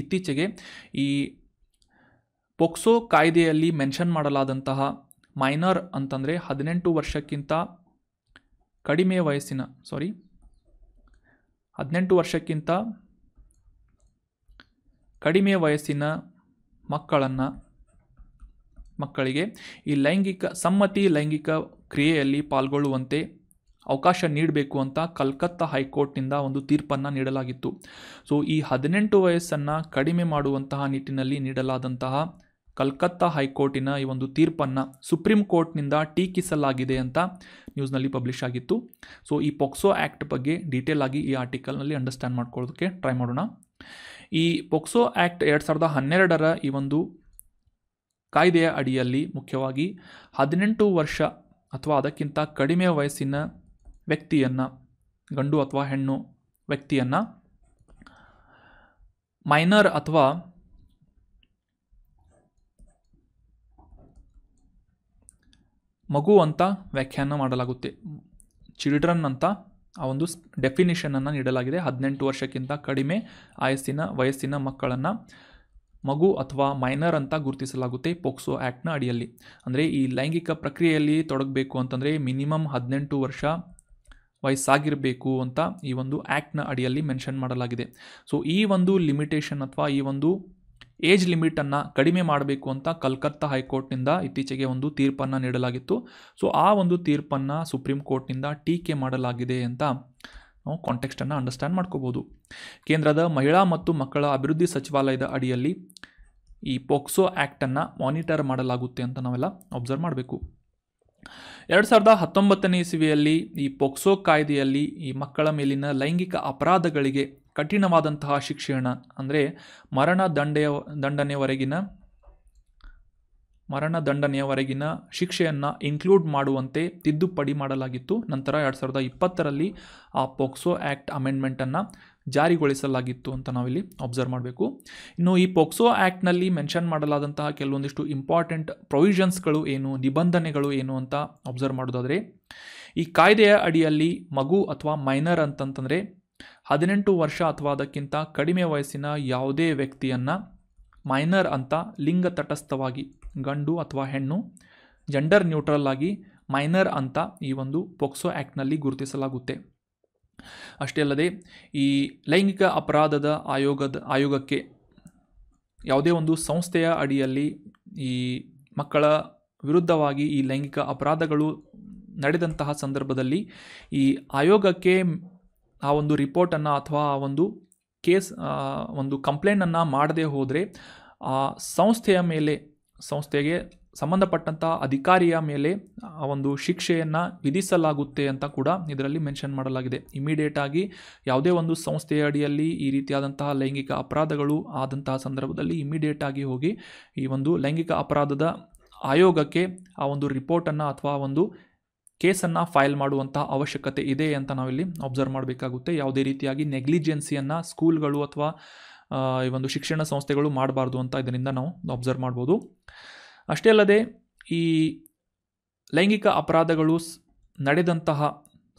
Speaker 1: ಇತ್ತೀಚೆಗೆ ಈ ಪೋಕ್ಸೋ ಕಾಯ್ದೆಯಲ್ಲಿ ಮೆನ್ಷನ್ ಮಾಡಲಾದಂತಹ ಮೈನರ್ ಅಂತಂದರೆ 18 ವರ್ಷಕ್ಕಿಂತ ಕಡಿಮೆ ವಯಸ್ಸಿನ ಮಕ್ಕಳಿಗೆ ಈ ಲೈಂಗಿಕ ಕ್ರಿಯೆಯಲ್ಲಿ ಪಾಲ್ಗೊಳ್ಳುವಂತೆ ಅವಕಾಶ ನೀಡಬೇಕು ಅಂತ ಕಲ್ಕತ್ತಾ ಹೈಕೋರ್ಟ್ನಿಂದ ಒಂದು ತೀರ್ಪನ್ನು ನೀಡಲಾಗಿತ್ತು. ಸೊ ಈ 18 ವಯಸ್ಸನ್ನು ಕಡಿಮೆ ಮಾಡುವಂತಹ ನಿಟ್ಟಿನಲ್ಲಿ ನೀಡಲಾದಂತಹ ಕಲ್ಕತ್ತಾ ಹೈಕೋರ್ಟಿನ ಈ ಒಂದು ತೀರ್ಪನ್ನು ಸುಪ್ರೀಂ ಕೋರ್ಟ್ನಿಂದ ಟೀಕಿಸಲಾಗಿದೆ ಅಂತ ನ್ಯೂಸ್ನಲ್ಲಿ ಪಬ್ಲಿಷ್ ಆಗಿತ್ತು. ಸೊ ಈ ಪೋಕ್ಸೋ ಆ್ಯಕ್ಟ್ ಬಗ್ಗೆ ಡೀಟೇಲ್ ಆಗಿ ಈ ಆರ್ಟಿಕಲ್ನಲ್ಲಿ ಅಂಡರ್ಸ್ಟ್ಯಾಂಡ್ ಮಾಡ್ಕೊಳ್ಳೋದಕ್ಕೆ ಟ್ರೈ ಮಾಡೋಣ. ಈ ಪೋಕ್ಸೋ ಆ್ಯಕ್ಟ್ 2012ರ ಈ ಒಂದು ಕಾಯ್ದೆಯ ಅಡಿಯಲ್ಲಿ ಮುಖ್ಯವಾಗಿ 18 ವರ್ಷ ಅಥವಾ ಅದಕ್ಕಿಂತ ಕಡಿಮೆ ವಯಸ್ಸಿನ ವ್ಯಕ್ತಿಯನ್ನು, ಗಂಡು ಅಥವಾ ಹೆಣ್ಣು ವ್ಯಕ್ತಿಯನ್ನು ಮೈನರ್ ಅಥವಾ ಮಗು ಅಂತ ವ್ಯಾಖ್ಯಾನ ಮಾಡಲಾಗುತ್ತೆ. ಚಿಲ್ಡ್ರನ್ ಅಂತ ಆ ಒಂದು ಡೆಫಿನಿಷನನ್ನು ನೀಡಲಾಗಿದೆ. 18 ವರ್ಷಕ್ಕಿಂತ ಕಡಿಮೆ ವಯಸ್ಸಿನ ಮಕ್ಕಳನ್ನು ಮಗು ಅಥವಾ ಮೈನರ್ ಅಂತ ಗುರುತಿಸಲಾಗುತ್ತೆ ಪೋಕ್ಸೋ ಆ್ಯಕ್ಟ್ನ ಅಡಿಯಲ್ಲಿ. ಅಂದರೆ ಈ ಲೈಂಗಿಕ ಪ್ರಕ್ರಿಯೆಯಲ್ಲಿ ತೊಡಗಬೇಕು ಅಂತಂದರೆ ಮಿನಿಮಮ್ 18 ವರ್ಷ ವಯಸ್ಸಾಗಿರಬೇಕು ಅಂತ ಈ ಒಂದು ಆ್ಯಕ್ಟ್ನ ಅಡಿಯಲ್ಲಿ ಮೆನ್ಷನ್ ಮಾಡಲಾಗಿದೆ. ಸೊ ಈ ಒಂದು ಲಿಮಿಟೇಷನ್ ಅಥವಾ ಈ ಒಂದು ಏಜ್ ಲಿಮಿಟನ್ನು ಕಡಿಮೆ ಮಾಡಬೇಕು ಅಂತ ಕಲ್ಕತ್ತಾ ಹೈಕೋರ್ಟ್ನಿಂದ ಇತ್ತೀಚೆಗೆ ಒಂದು ತೀರ್ಪನ್ನು ನೀಡಲಾಗಿತ್ತು. ಸೊ ಆ ಒಂದು ತೀರ್ಪನ್ನು ಸುಪ್ರೀಂ ಕೋರ್ಟ್ನಿಂದ ಟೀಕೆ ಮಾಡಲಾಗಿದೆ ಅಂತ ನಾವು ಕಾಂಟೆಕ್ಸ್ಟನ್ನು ಅಂಡರ್ಸ್ಟ್ಯಾಂಡ್ ಮಾಡ್ಕೋಬೋದು. ಕೇಂದ್ರದ ಮಹಿಳಾ ಮತ್ತು ಮಕ್ಕಳ ಅಭಿವೃದ್ಧಿ ಸಚಿವಾಲಯದ ಅಡಿಯಲ್ಲಿ ಈ ಪೋಕ್ಸೋ ಆ್ಯಕ್ಟನ್ನು ಮಾನಿಟರ್ ಮಾಡಲಾಗುತ್ತೆ ಅಂತ ನಾವೆಲ್ಲ ಅಬ್ಸರ್ವ್ ಮಾಡಬೇಕು. 2019ನೇ ಇಸವಿಯಲ್ಲಿ ಈ ಪೋಕ್ಸೋ ಕಾಯ್ದೆಯಲ್ಲಿ ಈ ಮಕ್ಕಳ ಮೇಲಿನ ಲೈಂಗಿಕ ಅಪರಾಧಗಳಿಗೆ ಕಠಿಣವಾದಂತಹ ಶಿಕ್ಷೆಯನ್ನು, ಅಂದರೆ ಮರಣದಂಡನೆಯವರೆಗಿನ ಶಿಕ್ಷೆಯನ್ನು ಇನ್ಕ್ಲೂಡ್ ಮಾಡುವಂತೆ ತಿದ್ದುಪಡಿ ಮಾಡಲಾಗಿತ್ತು. ನಂತರ 2020ರಲ್ಲಿ ಆ ಪೋಕ್ಸೋ ಆ್ಯಕ್ಟ್ ಅಮೆಂಡ್ಮೆಂಟನ್ನು ಜಾರಿಗೊಳಿಸಲಾಗಿತ್ತು ಅಂತ ನಾವಿಲ್ಲಿ ಅಬ್ಸರ್ವ್ ಮಾಡಬೇಕು. ಇನ್ನು ಈ ಪೋಕ್ಸೋ ಆ್ಯಕ್ಟ್ನಲ್ಲಿ ಮೆನ್ಷನ್ ಮಾಡಲಾದಂತಹ ಕೆಲವೊಂದಿಷ್ಟು ಇಂಪಾರ್ಟೆಂಟ್ ಪ್ರೊವಿಷನ್ಸ್ಗಳು ಏನು, ನಿಬಂಧನೆಗಳು ಏನು ಅಂತ ಅಬ್ಸರ್ವ್ ಮಾಡೋದಾದರೆ, ಈ ಕಾಯ್ದೆಯ ಅಡಿಯಲ್ಲಿ ಮಗು ಅಥವಾ ಮೈನರ್ ಅಂತಂತಂದರೆ 18 ವರ್ಷ ಅಥವಾ ಅದಕ್ಕಿಂತ ಕಡಿಮೆ ವಯಸ್ಸಿನ ಯಾವುದೇ ವ್ಯಕ್ತಿಯನ್ನು ಮೈನರ್ ಅಂತ ಲಿಂಗ ತಟಸ್ಥವಾಗಿ, ಗಂಡು ಅಥವಾ ಹೆಣ್ಣು, ಜೆಂಡರ್ ನ್ಯೂಟ್ರಲ್ ಆಗಿ ಮೈನರ್ ಅಂತ ಈ ಒಂದು ಪೋಕ್ಸೋ ಆ್ಯಕ್ಟ್ನಲ್ಲಿ ಗುರುತಿಸಲಾಗುತ್ತೆ. ಅಷ್ಟೇ ಅಲ್ಲದೆ ಈ ಲೈಂಗಿಕ ಅಪರಾಧದ ಆಯೋಗಕ್ಕೆ ಯಾವುದೇ ಒಂದು ಸಂಸ್ಥೆಯ ಅಡಿಯಲ್ಲಿ ಈ ಮಕ್ಕಳ ವಿರುದ್ಧವಾಗಿ ಈ ಲೈಂಗಿಕ ಅಪರಾಧಗಳು ನಡೆದಂತಹ ಸಂದರ್ಭದಲ್ಲಿ ಈ ಆಯೋಗಕ್ಕೆ ಆ ಒಂದು ರಿಪೋರ್ಟನ್ನು ಅಥವಾ ಆ ಒಂದು ಒಂದು ಕಂಪ್ಲೇಂಟನ್ನು ಮಾಡದೆ ಹೋದರೆ ಆ ಸಂಸ್ಥೆಗೆ ಸಂಬಂಧಪಟ್ಟಂಥ ಅಧಿಕಾರಿಯ ಮೇಲೆ ಆ ಒಂದು ಶಿಕ್ಷೆಯನ್ನು ವಿಧಿಸಲಾಗುತ್ತೆ ಅಂತ ಕೂಡ ಇದರಲ್ಲಿ ಮೆನ್ಷನ್ ಮಾಡಲಾಗಿದೆ. ಇಮಿಡಿಯೇಟಾಗಿ ಯಾವುದೇ ಒಂದು ಸಂಸ್ಥೆಯ ಅಡಿಯಲ್ಲಿ ಈ ರೀತಿಯಾದಂತಹ ಲೈಂಗಿಕ ಅಪರಾಧಗಳು ಆದಂತಹ ಸಂದರ್ಭದಲ್ಲಿ ಇಮಿಡಿಯೇಟಾಗಿ ಹೋಗಿ ಈ ಒಂದು ಲೈಂಗಿಕ ಅಪರಾಧದ ಆಯೋಗಕ್ಕೆ ಆ ಒಂದು ರಿಪೋರ್ಟನ್ನು ಅಥವಾ ಒಂದು ಕೇಸನ್ನು ಫೈಲ್ ಮಾಡುವಂಥ ಅವಶ್ಯಕತೆ ಇದೆ ಅಂತ ನಾವಿಲ್ಲಿ ಅಬ್ಸರ್ವ್ ಮಾಡಬೇಕಾಗುತ್ತೆ. ಯಾವುದೇ ರೀತಿಯಾಗಿ ನೆಗ್ಲಿಜೆನ್ಸಿಯನ್ನು ಸ್ಕೂಲ್ಗಳು ಅಥವಾ ಈ ಒಂದು ಶಿಕ್ಷಣ ಸಂಸ್ಥೆಗಳು ಮಾಡಬಾರ್ದು ಅಂತ ಇದರಿಂದ ನಾವು ಅಬ್ಸರ್ವ್ ಮಾಡ್ಬೋದು. ಅಷ್ಟೇ ಅಲ್ಲದೆ ಈ ಲೈಂಗಿಕ ಅಪರಾಧಗಳು ನಡೆದಂತಹ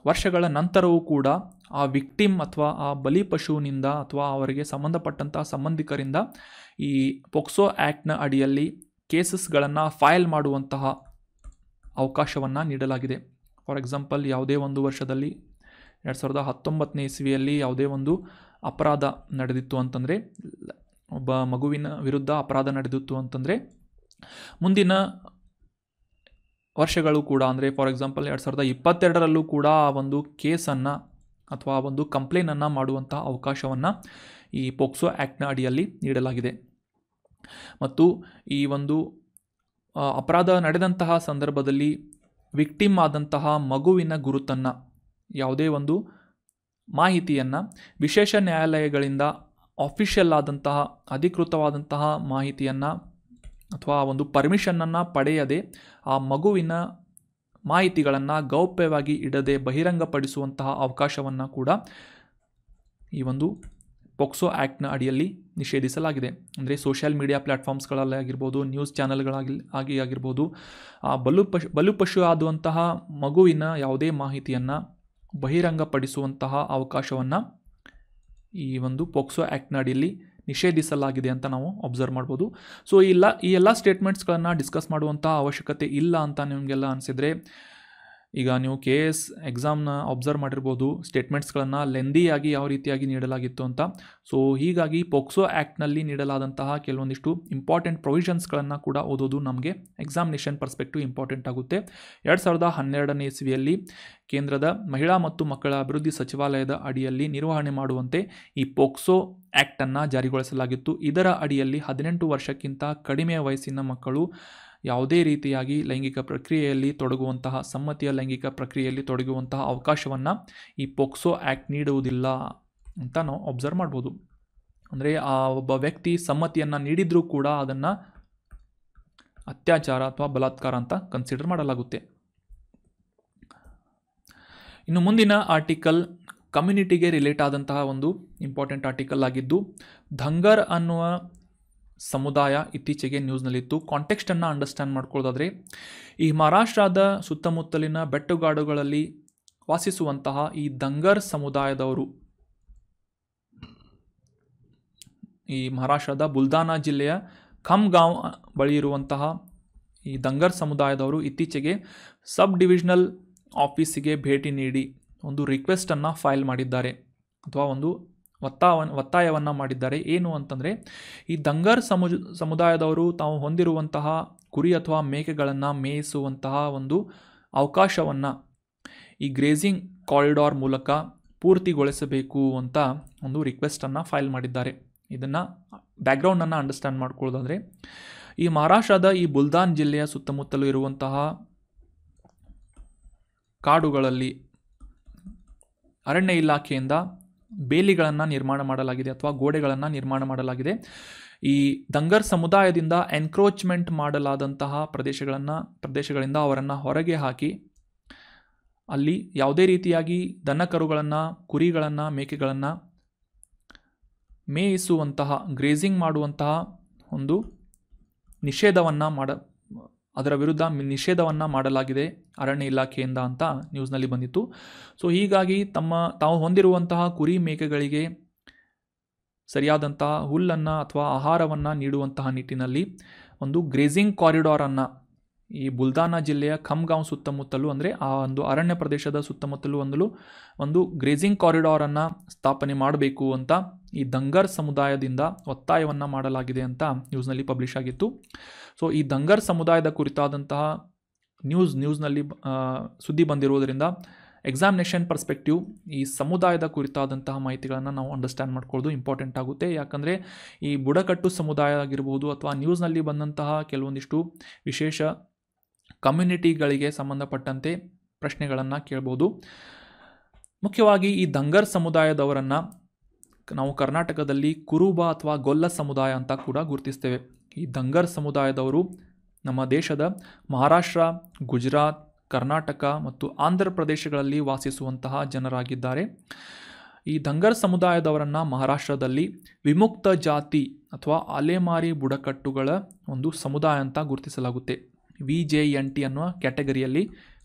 Speaker 1: ವರ್ಷಗಳ ನಂತರವೂ ಕೂಡ ಆ ವಿಕ್ಟಿಮ್ ಅಥವಾ ಆ ಬಲಿಪಶುವಿನಿಂದ ಅಥವಾ ಅವರಿಗೆ ಸಂಬಂಧಪಟ್ಟಂತಹ ಸಂಬಂಧಿಕರಿಂದ ಈ ಪೋಕ್ಸೋ ಆ್ಯಕ್ಟ್ನ ಅಡಿಯಲ್ಲಿ ಕೇಸಸ್ಗಳನ್ನು ಫೈಲ್ ಮಾಡುವಂತಹ ಅವಕಾಶವನ್ನು ನೀಡಲಾಗಿದೆ. ಫಾರ್ ಎಕ್ಸಾಂಪಲ್, ಯಾವುದೇ ಒಂದು ವರ್ಷದಲ್ಲಿ 2019ನೇ ಇಸವಿಯಲ್ಲಿ ಯಾವುದೇ ಒಂದು ಅಪರಾಧ ನಡೆದಿತ್ತು ಅಂತಂದರೆ, ಒಬ್ಬ ಮಗುವಿನ ವಿರುದ್ಧ ಅಪರಾಧ ನಡೆದಿತ್ತು ಅಂತಂದರೆ ಮುಂದಿನ ವರ್ಷಗಳು ಕೂಡ, ಅಂದರೆ ಫಾರ್ ಎಕ್ಸಾಂಪಲ್ 2022ರಲ್ಲೂ ಕೂಡ ಆ ಒಂದು ಕೇಸನ್ನು ಅಥವಾ ಆ ಒಂದು ಕಂಪ್ಲೇನನ್ನು ಮಾಡುವಂಥ ಅವಕಾಶವನ್ನು ಈ ಪೋಕ್ಸೋ ಆ್ಯಕ್ಟ್ನ ಅಡಿಯಲ್ಲಿ ನೀಡಲಾಗಿದೆ. ಮತ್ತು ಈ ಒಂದು ಅಪರಾಧ ನಡೆದಂತಹ ಸಂದರ್ಭದಲ್ಲಿ ವಿಕ್ಟಿಮ್ ಆದಂತಹ ಮಗುವಿನ ಗುರುತನ್ನು, ಯಾವುದೇ ಒಂದು ಮಾಹಿತಿಯನ್ನು ವಿಶೇಷ ನ್ಯಾಯಾಲಯಗಳಿಂದ ಆಫಿಷಿಯಲ್ ಆದಂತಹ ಅಧಿಕೃತವಾದಂತಹ ಮಾಹಿತಿಯನ್ನು ಅಥವಾ ಒಂದು ಪರ್ಮಿಷನನ್ನು ಪಡೆಯದೆ ಆ ಮಗುವಿನ ಮಾಹಿತಿಗಳನ್ನು ಗೌಪ್ಯವಾಗಿ ಇಡದೆ ಬಹಿರಂಗಪಡಿಸುವಂತಹ ಅವಕಾಶವನ್ನು ಕೂಡ ಈ ಒಂದು ಪೋಕ್ಸೋ ಆ್ಯಕ್ಟ್ನ ಅಡಿಯಲ್ಲಿ ನಿಷೇಧಿಸಲಾಗಿದೆ. ಅಂದರೆ ಸೋಷಿಯಲ್ ಮೀಡಿಯಾ ಪ್ಲ್ಯಾಟ್ಫಾರ್ಮ್ಸ್ಗಳಲ್ಲಿ ಆಗಿರ್ಬೋದು, ನ್ಯೂಸ್ ಆಗಿರ್ಬೋದು, ಆ ಬಲಿಪಶು ಆದಂತಹ ಮಗುವಿನ ಯಾವುದೇ ಮಾಹಿತಿಯನ್ನು ಬಹಿರಂಗಪಡಿಸುವಂತಹ ಅವಕಾಶವನ್ನು ಈ ಒಂದು ಪೋಕ್ಸೋ ಆ್ಯಕ್ಟ್ನ ಅಡಿಯಲ್ಲಿ ನಿಷೇಧಿಸಲಾಗಿದೆ ಅಂತ ನಾವು ಅಬ್ಸರ್ವ್ ಮಾಡ್ಬೋದು. ಸೊ ಈ ಎಲ್ಲ ಸ್ಟೇಟ್ಮೆಂಟ್ಸ್ಗಳನ್ನು ಡಿಸ್ಕಸ್ ಮಾಡುವಂಥ ಅವಶ್ಯಕತೆ ಇಲ್ಲ ಅಂತ ನಿಮಗೆಲ್ಲ ಅನಿಸಿದರೆ, ಈಗ ನೀವು KS ಎಕ್ಸಾಮ್ನ ಅಬ್ಸರ್ವ್ ಮಾಡಿರ್ಬೋದು, ಸ್ಟೇಟ್ಮೆಂಟ್ಸ್ಗಳನ್ನು ಲೆಂದಿಯಾಗಿ ಯಾವ ರೀತಿಯಾಗಿ ನೀಡಲಾಗಿತ್ತು ಅಂತ. ಸೊ ಹೀಗಾಗಿ ಪೋಕ್ಸೋ ಆ್ಯಕ್ಟ್ನಲ್ಲಿ ನೀಡಲಾದಂತಹ ಕೆಲವೊಂದಿಷ್ಟು ಇಂಪಾರ್ಟೆಂಟ್ ಪ್ರೊವಿಷನ್ಸ್ಗಳನ್ನು ಕೂಡ ಓದೋದು ನಮಗೆ ಎಕ್ಸಾಮಿನೇಷನ್ ಪರ್ಸ್ಪೆಕ್ಟಿವ್ ಇಂಪಾರ್ಟೆಂಟ್ ಆಗುತ್ತೆ. 2012ನೇ ಇಸವಿಯಲ್ಲಿ ಕೇಂದ್ರದ ಮಹಿಳಾ ಮತ್ತು ಮಕ್ಕಳ ಅಭಿವೃದ್ಧಿ ಸಚಿವಾಲಯದ ಅಡಿಯಲ್ಲಿ ನಿರ್ವಹಣೆ ಮಾಡುವಂತೆ ಈ ಪೋಕ್ಸೋ ಆ್ಯಕ್ಟನ್ನು ಜಾರಿಗೊಳಿಸಲಾಗಿತ್ತು. ಇದರ ಅಡಿಯಲ್ಲಿ 18 ವರ್ಷಕ್ಕಿಂತ ಕಡಿಮೆ ವಯಸ್ಸಿನ ಮಕ್ಕಳು ಯಾವುದೇ ರೀತಿಯಾಗಿ ಲೈಂಗಿಕ ಪ್ರಕ್ರಿಯೆಯಲ್ಲಿ ತೊಡಗುವಂತಹ, ಸಮ್ಮತಿಯ ಲೈಂಗಿಕ ಪ್ರಕ್ರಿಯೆಯಲ್ಲಿ ತೊಡಗುವಂತಹ ಅವಕಾಶವನ್ನು ಈ ಪೋಕ್ಸೋ ಆ್ಯಕ್ಟ್ ನೀಡುವುದಿಲ್ಲ ಅಂತ ನಾವು ಅಬ್ಸರ್ವ್ ಮಾಡ್ಬೋದು. ಅಂದರೆ ಆ ಒಬ್ಬ ವ್ಯಕ್ತಿ ಸಮ್ಮತಿಯನ್ನು ನೀಡಿದರೂ ಕೂಡ ಅದನ್ನು ಅತ್ಯಾಚಾರ ಅಥವಾ ಬಲಾತ್ಕಾರ ಅಂತ ಕನ್ಸಿಡರ್ ಮಾಡಲಾಗುತ್ತೆ. ಇನ್ನು ಮುಂದಿನ ಆರ್ಟಿಕಲ್ ಕಮ್ಯುನಿಟಿಗೆ ರಿಲೇಟ್ ಆದಂತಹ ಒಂದು ಇಂಪಾರ್ಟೆಂಟ್ ಆರ್ಟಿಕಲ್ ಆಗಿದ್ದು, ಧಂಗರ್ ಅನ್ನುವ ಸಮುದಾಯ ಇತ್ತೀಚೆಗೆ ನ್ಯೂಸ್ನಲ್ಲಿತ್ತು. ಕಾಂಟೆಕ್ಸ್ಟನ್ನು ಅಂಡರ್ಸ್ಟ್ಯಾಂಡ್ ಮಾಡ್ಕೊಳ್ಳೋದಾದರೆ, ಈ ಮಹಾರಾಷ್ಟ್ರದ ಸುತ್ತಮುತ್ತಲಿನ ಬೆಟ್ಟಗಾಡುಗಳಲ್ಲಿ ವಾಸಿಸುವಂತಹ ಈ ಧಂಗರ್ ಸಮುದಾಯದವರು ಈ ಮಹಾರಾಷ್ಟ್ರದ ಬುಲ್ದಾನಾ ಜಿಲ್ಲೆಯ ಖಮ್ಗಾಂವ್ ಬಳಿ ಇರುವಂತಹ ಈ ಧಂಗರ್ ಸಮುದಾಯದವರು ಇತ್ತೀಚೆಗೆ ಸಬ್ ಡಿವಿಷನಲ್ ಆಫೀಸಿಗೆ ಭೇಟಿ ನೀಡಿ ಒಂದು ರಿಕ್ವೆಸ್ಟನ್ನು ಫೈಲ್ ಮಾಡಿದ್ದಾರೆ ಅಥವಾ ಒಂದು ಒತ್ತಾಯವನ್ನು ಮಾಡಿದ್ದಾರೆ. ಏನು ಅಂತಂದರೆ, ಈ ಧಂಗರ್ ಸಮುದಾಯದವರು ತಾವು ಹೊಂದಿರುವಂತಹ ಕುರಿ ಅಥವಾ ಮೇಕೆಗಳನ್ನು ಮೇಯಿಸುವಂತಹ ಒಂದು ಅವಕಾಶವನ್ನು ಈ ಗ್ರೇಜಿಂಗ್ ಕಾರಿಡಾರ್ ಮೂಲಕ ಪೂರ್ತಿಗೊಳಿಸಬೇಕು ಅಂತ ಒಂದು ರಿಕ್ವೆಸ್ಟನ್ನು ಫೈಲ್ ಮಾಡಿದ್ದಾರೆ. ಇದನ್ನು ಬ್ಯಾಕ್ಗ್ರೌಂಡನ್ನು ಅಂಡರ್ಸ್ಟ್ಯಾಂಡ್ ಮಾಡ್ಕೊಳ್ಳೋದಾದರೆ, ಈ ಮಹಾರಾಷ್ಟ್ರದ ಈ ಬುಲ್ದಾನ್ ಜಿಲ್ಲೆಯ ಸುತ್ತಮುತ್ತಲೂ ಇರುವಂತಹ ಕಾಡುಗಳಲ್ಲಿ ಅರಣ್ಯ ಇಲಾಖೆಯಿಂದ ಬೇಲಿಗಳನ್ನು ನಿರ್ಮಾಣ ಮಾಡಲಾಗಿದೆ ಅಥವಾ ಗೋಡೆಗಳನ್ನು ನಿರ್ಮಾಣ ಮಾಡಲಾಗಿದೆ. ಈ ಧಂಗರ್ ಸಮುದಾಯದಿಂದ ಎನ್ಕ್ರೋಚ್ಮೆಂಟ್ ಮಾಡಲಾದಂತಹ ಪ್ರದೇಶಗಳಿಂದ ಅವರನ್ನು ಹೊರಗೆ ಹಾಕಿ ಅಲ್ಲಿ ಯಾವುದೇ ರೀತಿಯಾಗಿ ದನಕರುಗಳನ್ನು, ಕುರಿಗಳನ್ನು, ಮೇಕೆಗಳನ್ನು ಮೇಯಿಸುವಂತಹ, ಗ್ರೇಜಿಂಗ್ ಮಾಡುವಂತಹ ಒಂದು ಅದರ ವಿರುದ್ಧ ನಿಷೇಧವನ್ನು ಮಾಡಲಾಗಿದೆ ಅರಣ್ಯ ಇಲಾಖೆಯಿಂದ ಅಂತ ನ್ಯೂಸ್ನಲ್ಲಿ ಬಂದಿತ್ತು. ಸೊ ಹೀಗಾಗಿ ತಾವು ಹೊಂದಿರುವಂತಹ ಕುರಿ ಮೇಕೆಗಳಿಗೆ ಸರಿಯಾದಂತಹ ಹುಲ್ಲನ್ನು ಅಥವಾ ಆಹಾರವನ್ನು ನೀಡುವಂತಹ ನಿಟ್ಟಿನಲ್ಲಿ ಒಂದು ಗ್ರೇಜಿಂಗ್ ಕಾರಿಡಾರನ್ನು ಈ ಬುಲ್ದಾನಾ ಜಿಲ್ಲೆಯ ಖಮ್ಗಾಂವ್ ಸುತ್ತಮುತ್ತಲೂ, ಅಂದರೆ ಆ ಒಂದು ಅರಣ್ಯ ಪ್ರದೇಶದ ಸುತ್ತಮುತ್ತಲೂ ಒಂದು ಗ್ರೇಜಿಂಗ್ ಕಾರಿಡಾರನ್ನು ಸ್ಥಾಪನೆ ಮಾಡಬೇಕು ಅಂತ ಈ ಧಂಗರ್ ಸಮುದಾಯದಿಂದ ಒತ್ತಾಯವನ್ನು ಮಾಡಲಾಗಿದೆ ಅಂತ ನ್ಯೂಸ್ನಲ್ಲಿ ಪಬ್ಲಿಷ್ ಆಗಿತ್ತು. ಸೊ ಈ ಧಂಗರ್ ಸಮುದಾಯದ ಕುರಿತಾದಂತಹ ನ್ಯೂಸ್ನಲ್ಲಿ ಸುದ್ದಿ ಬಂದಿರುವುದರಿಂದ ಎಕ್ಸಾಮಿನೇಷನ್ ಪರ್ಸ್ಪೆಕ್ಟಿವ್ ಈ ಸಮುದಾಯದ ಕುರಿತಾದಂತಹ ಮಾಹಿತಿಗಳನ್ನು ನಾವು ಅಂಡರ್ಸ್ಟ್ಯಾಂಡ್ ಮಾಡ್ಕೊಳ್ಳೋದು ಇಂಪಾರ್ಟೆಂಟ್ ಆಗುತ್ತೆ. ಯಾಕಂದರೆ ಈ ಬುಡಕಟ್ಟು ಸಮುದಾಯ ಆಗಿರ್ಬೋದು ಅಥವಾ ನ್ಯೂಸ್ನಲ್ಲಿ ಬಂದಂತಹ ಕೆಲವೊಂದಿಷ್ಟು ವಿಶೇಷ ಕಮ್ಯುನಿಟಿಗಳಿಗೆ ಸಂಬಂಧಪಟ್ಟಂತೆ ಪ್ರಶ್ನೆಗಳನ್ನು ಕೇಳ್ಬೋದು. ಮುಖ್ಯವಾಗಿ ಈ ಧಂಗರ್ ಸಮುದಾಯದವರನ್ನು ನಾವು ಕರ್ನಾಟಕದಲ್ಲಿ ಕುರುಬ ಅಥವಾ ಗೊಲ್ಲ ಸಮುದಾಯ ಅಂತ ಕೂಡ ಗುರುತಿಸ್ತೇವೆ. ಈ ಧಂಗರ್ ಸಮುದಾಯದವರು ನಮ್ಮ ದೇಶದ ಮಹಾರಾಷ್ಟ್ರ, ಗುಜರಾತ್, ಕರ್ನಾಟಕ ಮತ್ತು ಆಂಧ್ರ ಪ್ರದೇಶಗಳಲ್ಲಿ ವಾಸಿಸುವಂತಹ ಜನರಾಗಿದ್ದಾರೆ. ಈ ಧಂಗರ್ ಸಮುದಾಯದವರನ್ನು ಮಹಾರಾಷ್ಟ್ರದಲ್ಲಿ ವಿಮುಕ್ತ ಜಾತಿ ಅಥವಾ ಅಲೆಮಾರಿ ಬುಡಕಟ್ಟುಗಳ ಒಂದು ಸಮುದಾಯ ಅಂತ ಗುರುತಿಸಲಾಗುತ್ತೆ. VJNT ಅನ್ನುವ ಕ್ಯಾಟಗರಿಯಲ್ಲಿ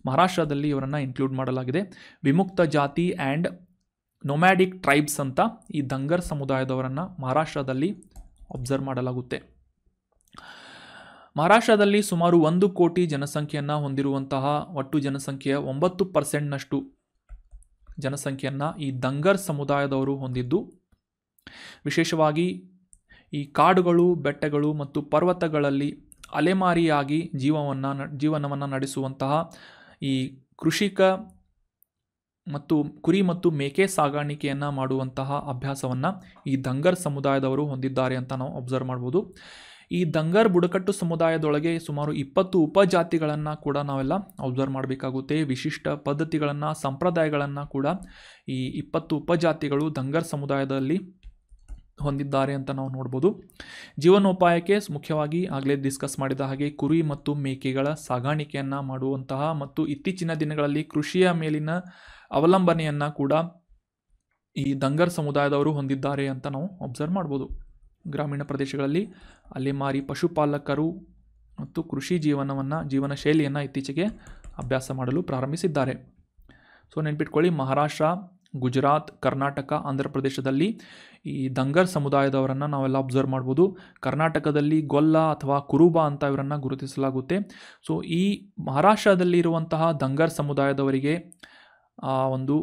Speaker 1: ಮಹಾರಾಷ್ಟ್ರದಲ್ಲಿ ಇವರನ್ನು ಇನ್ಕ್ಲೂಡ್ ಮಾಡಲಾಗಿದೆ. ವಿಮುಕ್ತ ಜಾತಿ ಆ್ಯಂಡ್ ನೊಮ್ಯಾಡಿಕ್ ಟ್ರೈಬ್ಸ್ ಅಂತ ಈ ಧಂಗರ್ ಸಮುದಾಯದವರನ್ನು ಮಹಾರಾಷ್ಟ್ರದಲ್ಲಿ ಅಬ್ಸರ್ವ್ ಮಾಡಲಾಗುತ್ತೆ. ಮಹಾರಾಷ್ಟ್ರದಲ್ಲಿ ಸುಮಾರು 1 ಕೋಟಿ ಜನಸಂಖ್ಯೆಯನ್ನು ಹೊಂದಿರುವಂತಹ ಒಟ್ಟು ಜನಸಂಖ್ಯೆಯ 9% ಜನಸಂಖ್ಯೆಯನ್ನು ಈ ಧಂಗರ್ ಸಮುದಾಯದವರು ಹೊಂದಿದ್ದು, ವಿಶೇಷವಾಗಿ ಈ ಕಾಡುಗಳು, ಬೆಟ್ಟಗಳು ಮತ್ತು ಪರ್ವತಗಳಲ್ಲಿ ಅಲೆಮಾರಿಯಾಗಿ ಜೀವನವನ್ನು ನಡೆಸುವಂತಹ ಈ ಕೃಷಿಕ ಮತ್ತು ಕುರಿ ಮತ್ತು ಮೇಕೆ ಸಾಗಾಣಿಕೆಯನ್ನು ಮಾಡುವಂತಹ ಅಭ್ಯಾಸವನ್ನು ಈ ಧಂಗರ್ ಸಮುದಾಯದವರು ಹೊಂದಿದ್ದಾರೆ ಅಂತ ನಾವು ಅಬ್ಸರ್ವ್ ಮಾಡ್ಬೋದು. ಈ ಧಂಗರ್ ಬುಡಕಟ್ಟು ಸಮುದಾಯದೊಳಗೆ ಸುಮಾರು 20 ಉಪಜಾತಿಗಳನ್ನು ಕೂಡ ನಾವೆಲ್ಲ ಅಬ್ಸರ್ವ್ ಮಾಡಬೇಕಾಗುತ್ತೆ. ವಿಶಿಷ್ಟ ಪದ್ಧತಿಗಳನ್ನು, ಸಂಪ್ರದಾಯಗಳನ್ನು ಕೂಡ ಈ 20 ಉಪಜಾತಿಗಳು ಧಂಗರ್ ಸಮುದಾಯದಲ್ಲಿ ಹೊಂದಿದ್ದಾರೆ ಅಂತ ನಾವು ನೋಡ್ಬೋದು. ಜೀವನೋಪಾಯಕ್ಕೆ ಮುಖ್ಯವಾಗಿ ಆಗಲೇ ಡಿಸ್ಕಸ್ ಮಾಡಿದ ಹಾಗೆ ಕುರಿ ಮತ್ತು ಮೇಕೆಗಳ ಸಾಗಾಣಿಕೆಯನ್ನು ಮಾಡುವಂತಹ ಮತ್ತು ಇತ್ತೀಚಿನ ದಿನಗಳಲ್ಲಿ ಕೃಷಿಯ ಮೇಲಿನ ಅವಲಂಬನೆಯನ್ನು ಕೂಡ ಈ ಧಂಗರ್ ಸಮುದಾಯದವರು ಹೊಂದಿದ್ದಾರೆ ಅಂತ ನಾವು ಅಬ್ಸರ್ವ್ ಮಾಡ್ಬೋದು. ಗ್ರಾಮೀಣ ಪ್ರದೇಶಗಳಲ್ಲಿ ಅಲೆಮಾರಿ ಪಶುಪಾಲಕರು ಮತ್ತು ಕೃಷಿ ಜೀವನ ಶೈಲಿಯನ್ನು ಇತ್ತೀಚೆಗೆ ಅಭ್ಯಾಸ ಮಾಡಲು ಪ್ರಾರಂಭಿಸಿದ್ದಾರೆ. ಸೊ ನೆನ್ಪಿಟ್ಕೊಳ್ಳಿ, ಮಹಾರಾಷ್ಟ್ರ, ಗುಜರಾತ್, ಕರ್ನಾಟಕ, ಆಂಧ್ರ ಪ್ರದೇಶದಲ್ಲಿ ಈ ಧಂಗರ್ ಸಮುದಾಯದವರನ್ನು ನಾವೆಲ್ಲ ಅಬ್ಸರ್ವ್ ಮಾಡ್ಬೋದು. ಕರ್ನಾಟಕದಲ್ಲಿ ಗೊಲ್ಲ ಅಥವಾ ಕುರುಬ ಅಂತ ಇವರನ್ನು ಗುರುತಿಸಲಾಗುತ್ತೆ. ಸೊ ಈ ಮಹಾರಾಷ್ಟ್ರದಲ್ಲಿ ಇರುವಂತಹ ಧಂಗರ್ ಸಮುದಾಯದವರಿಗೆ ಒಂದು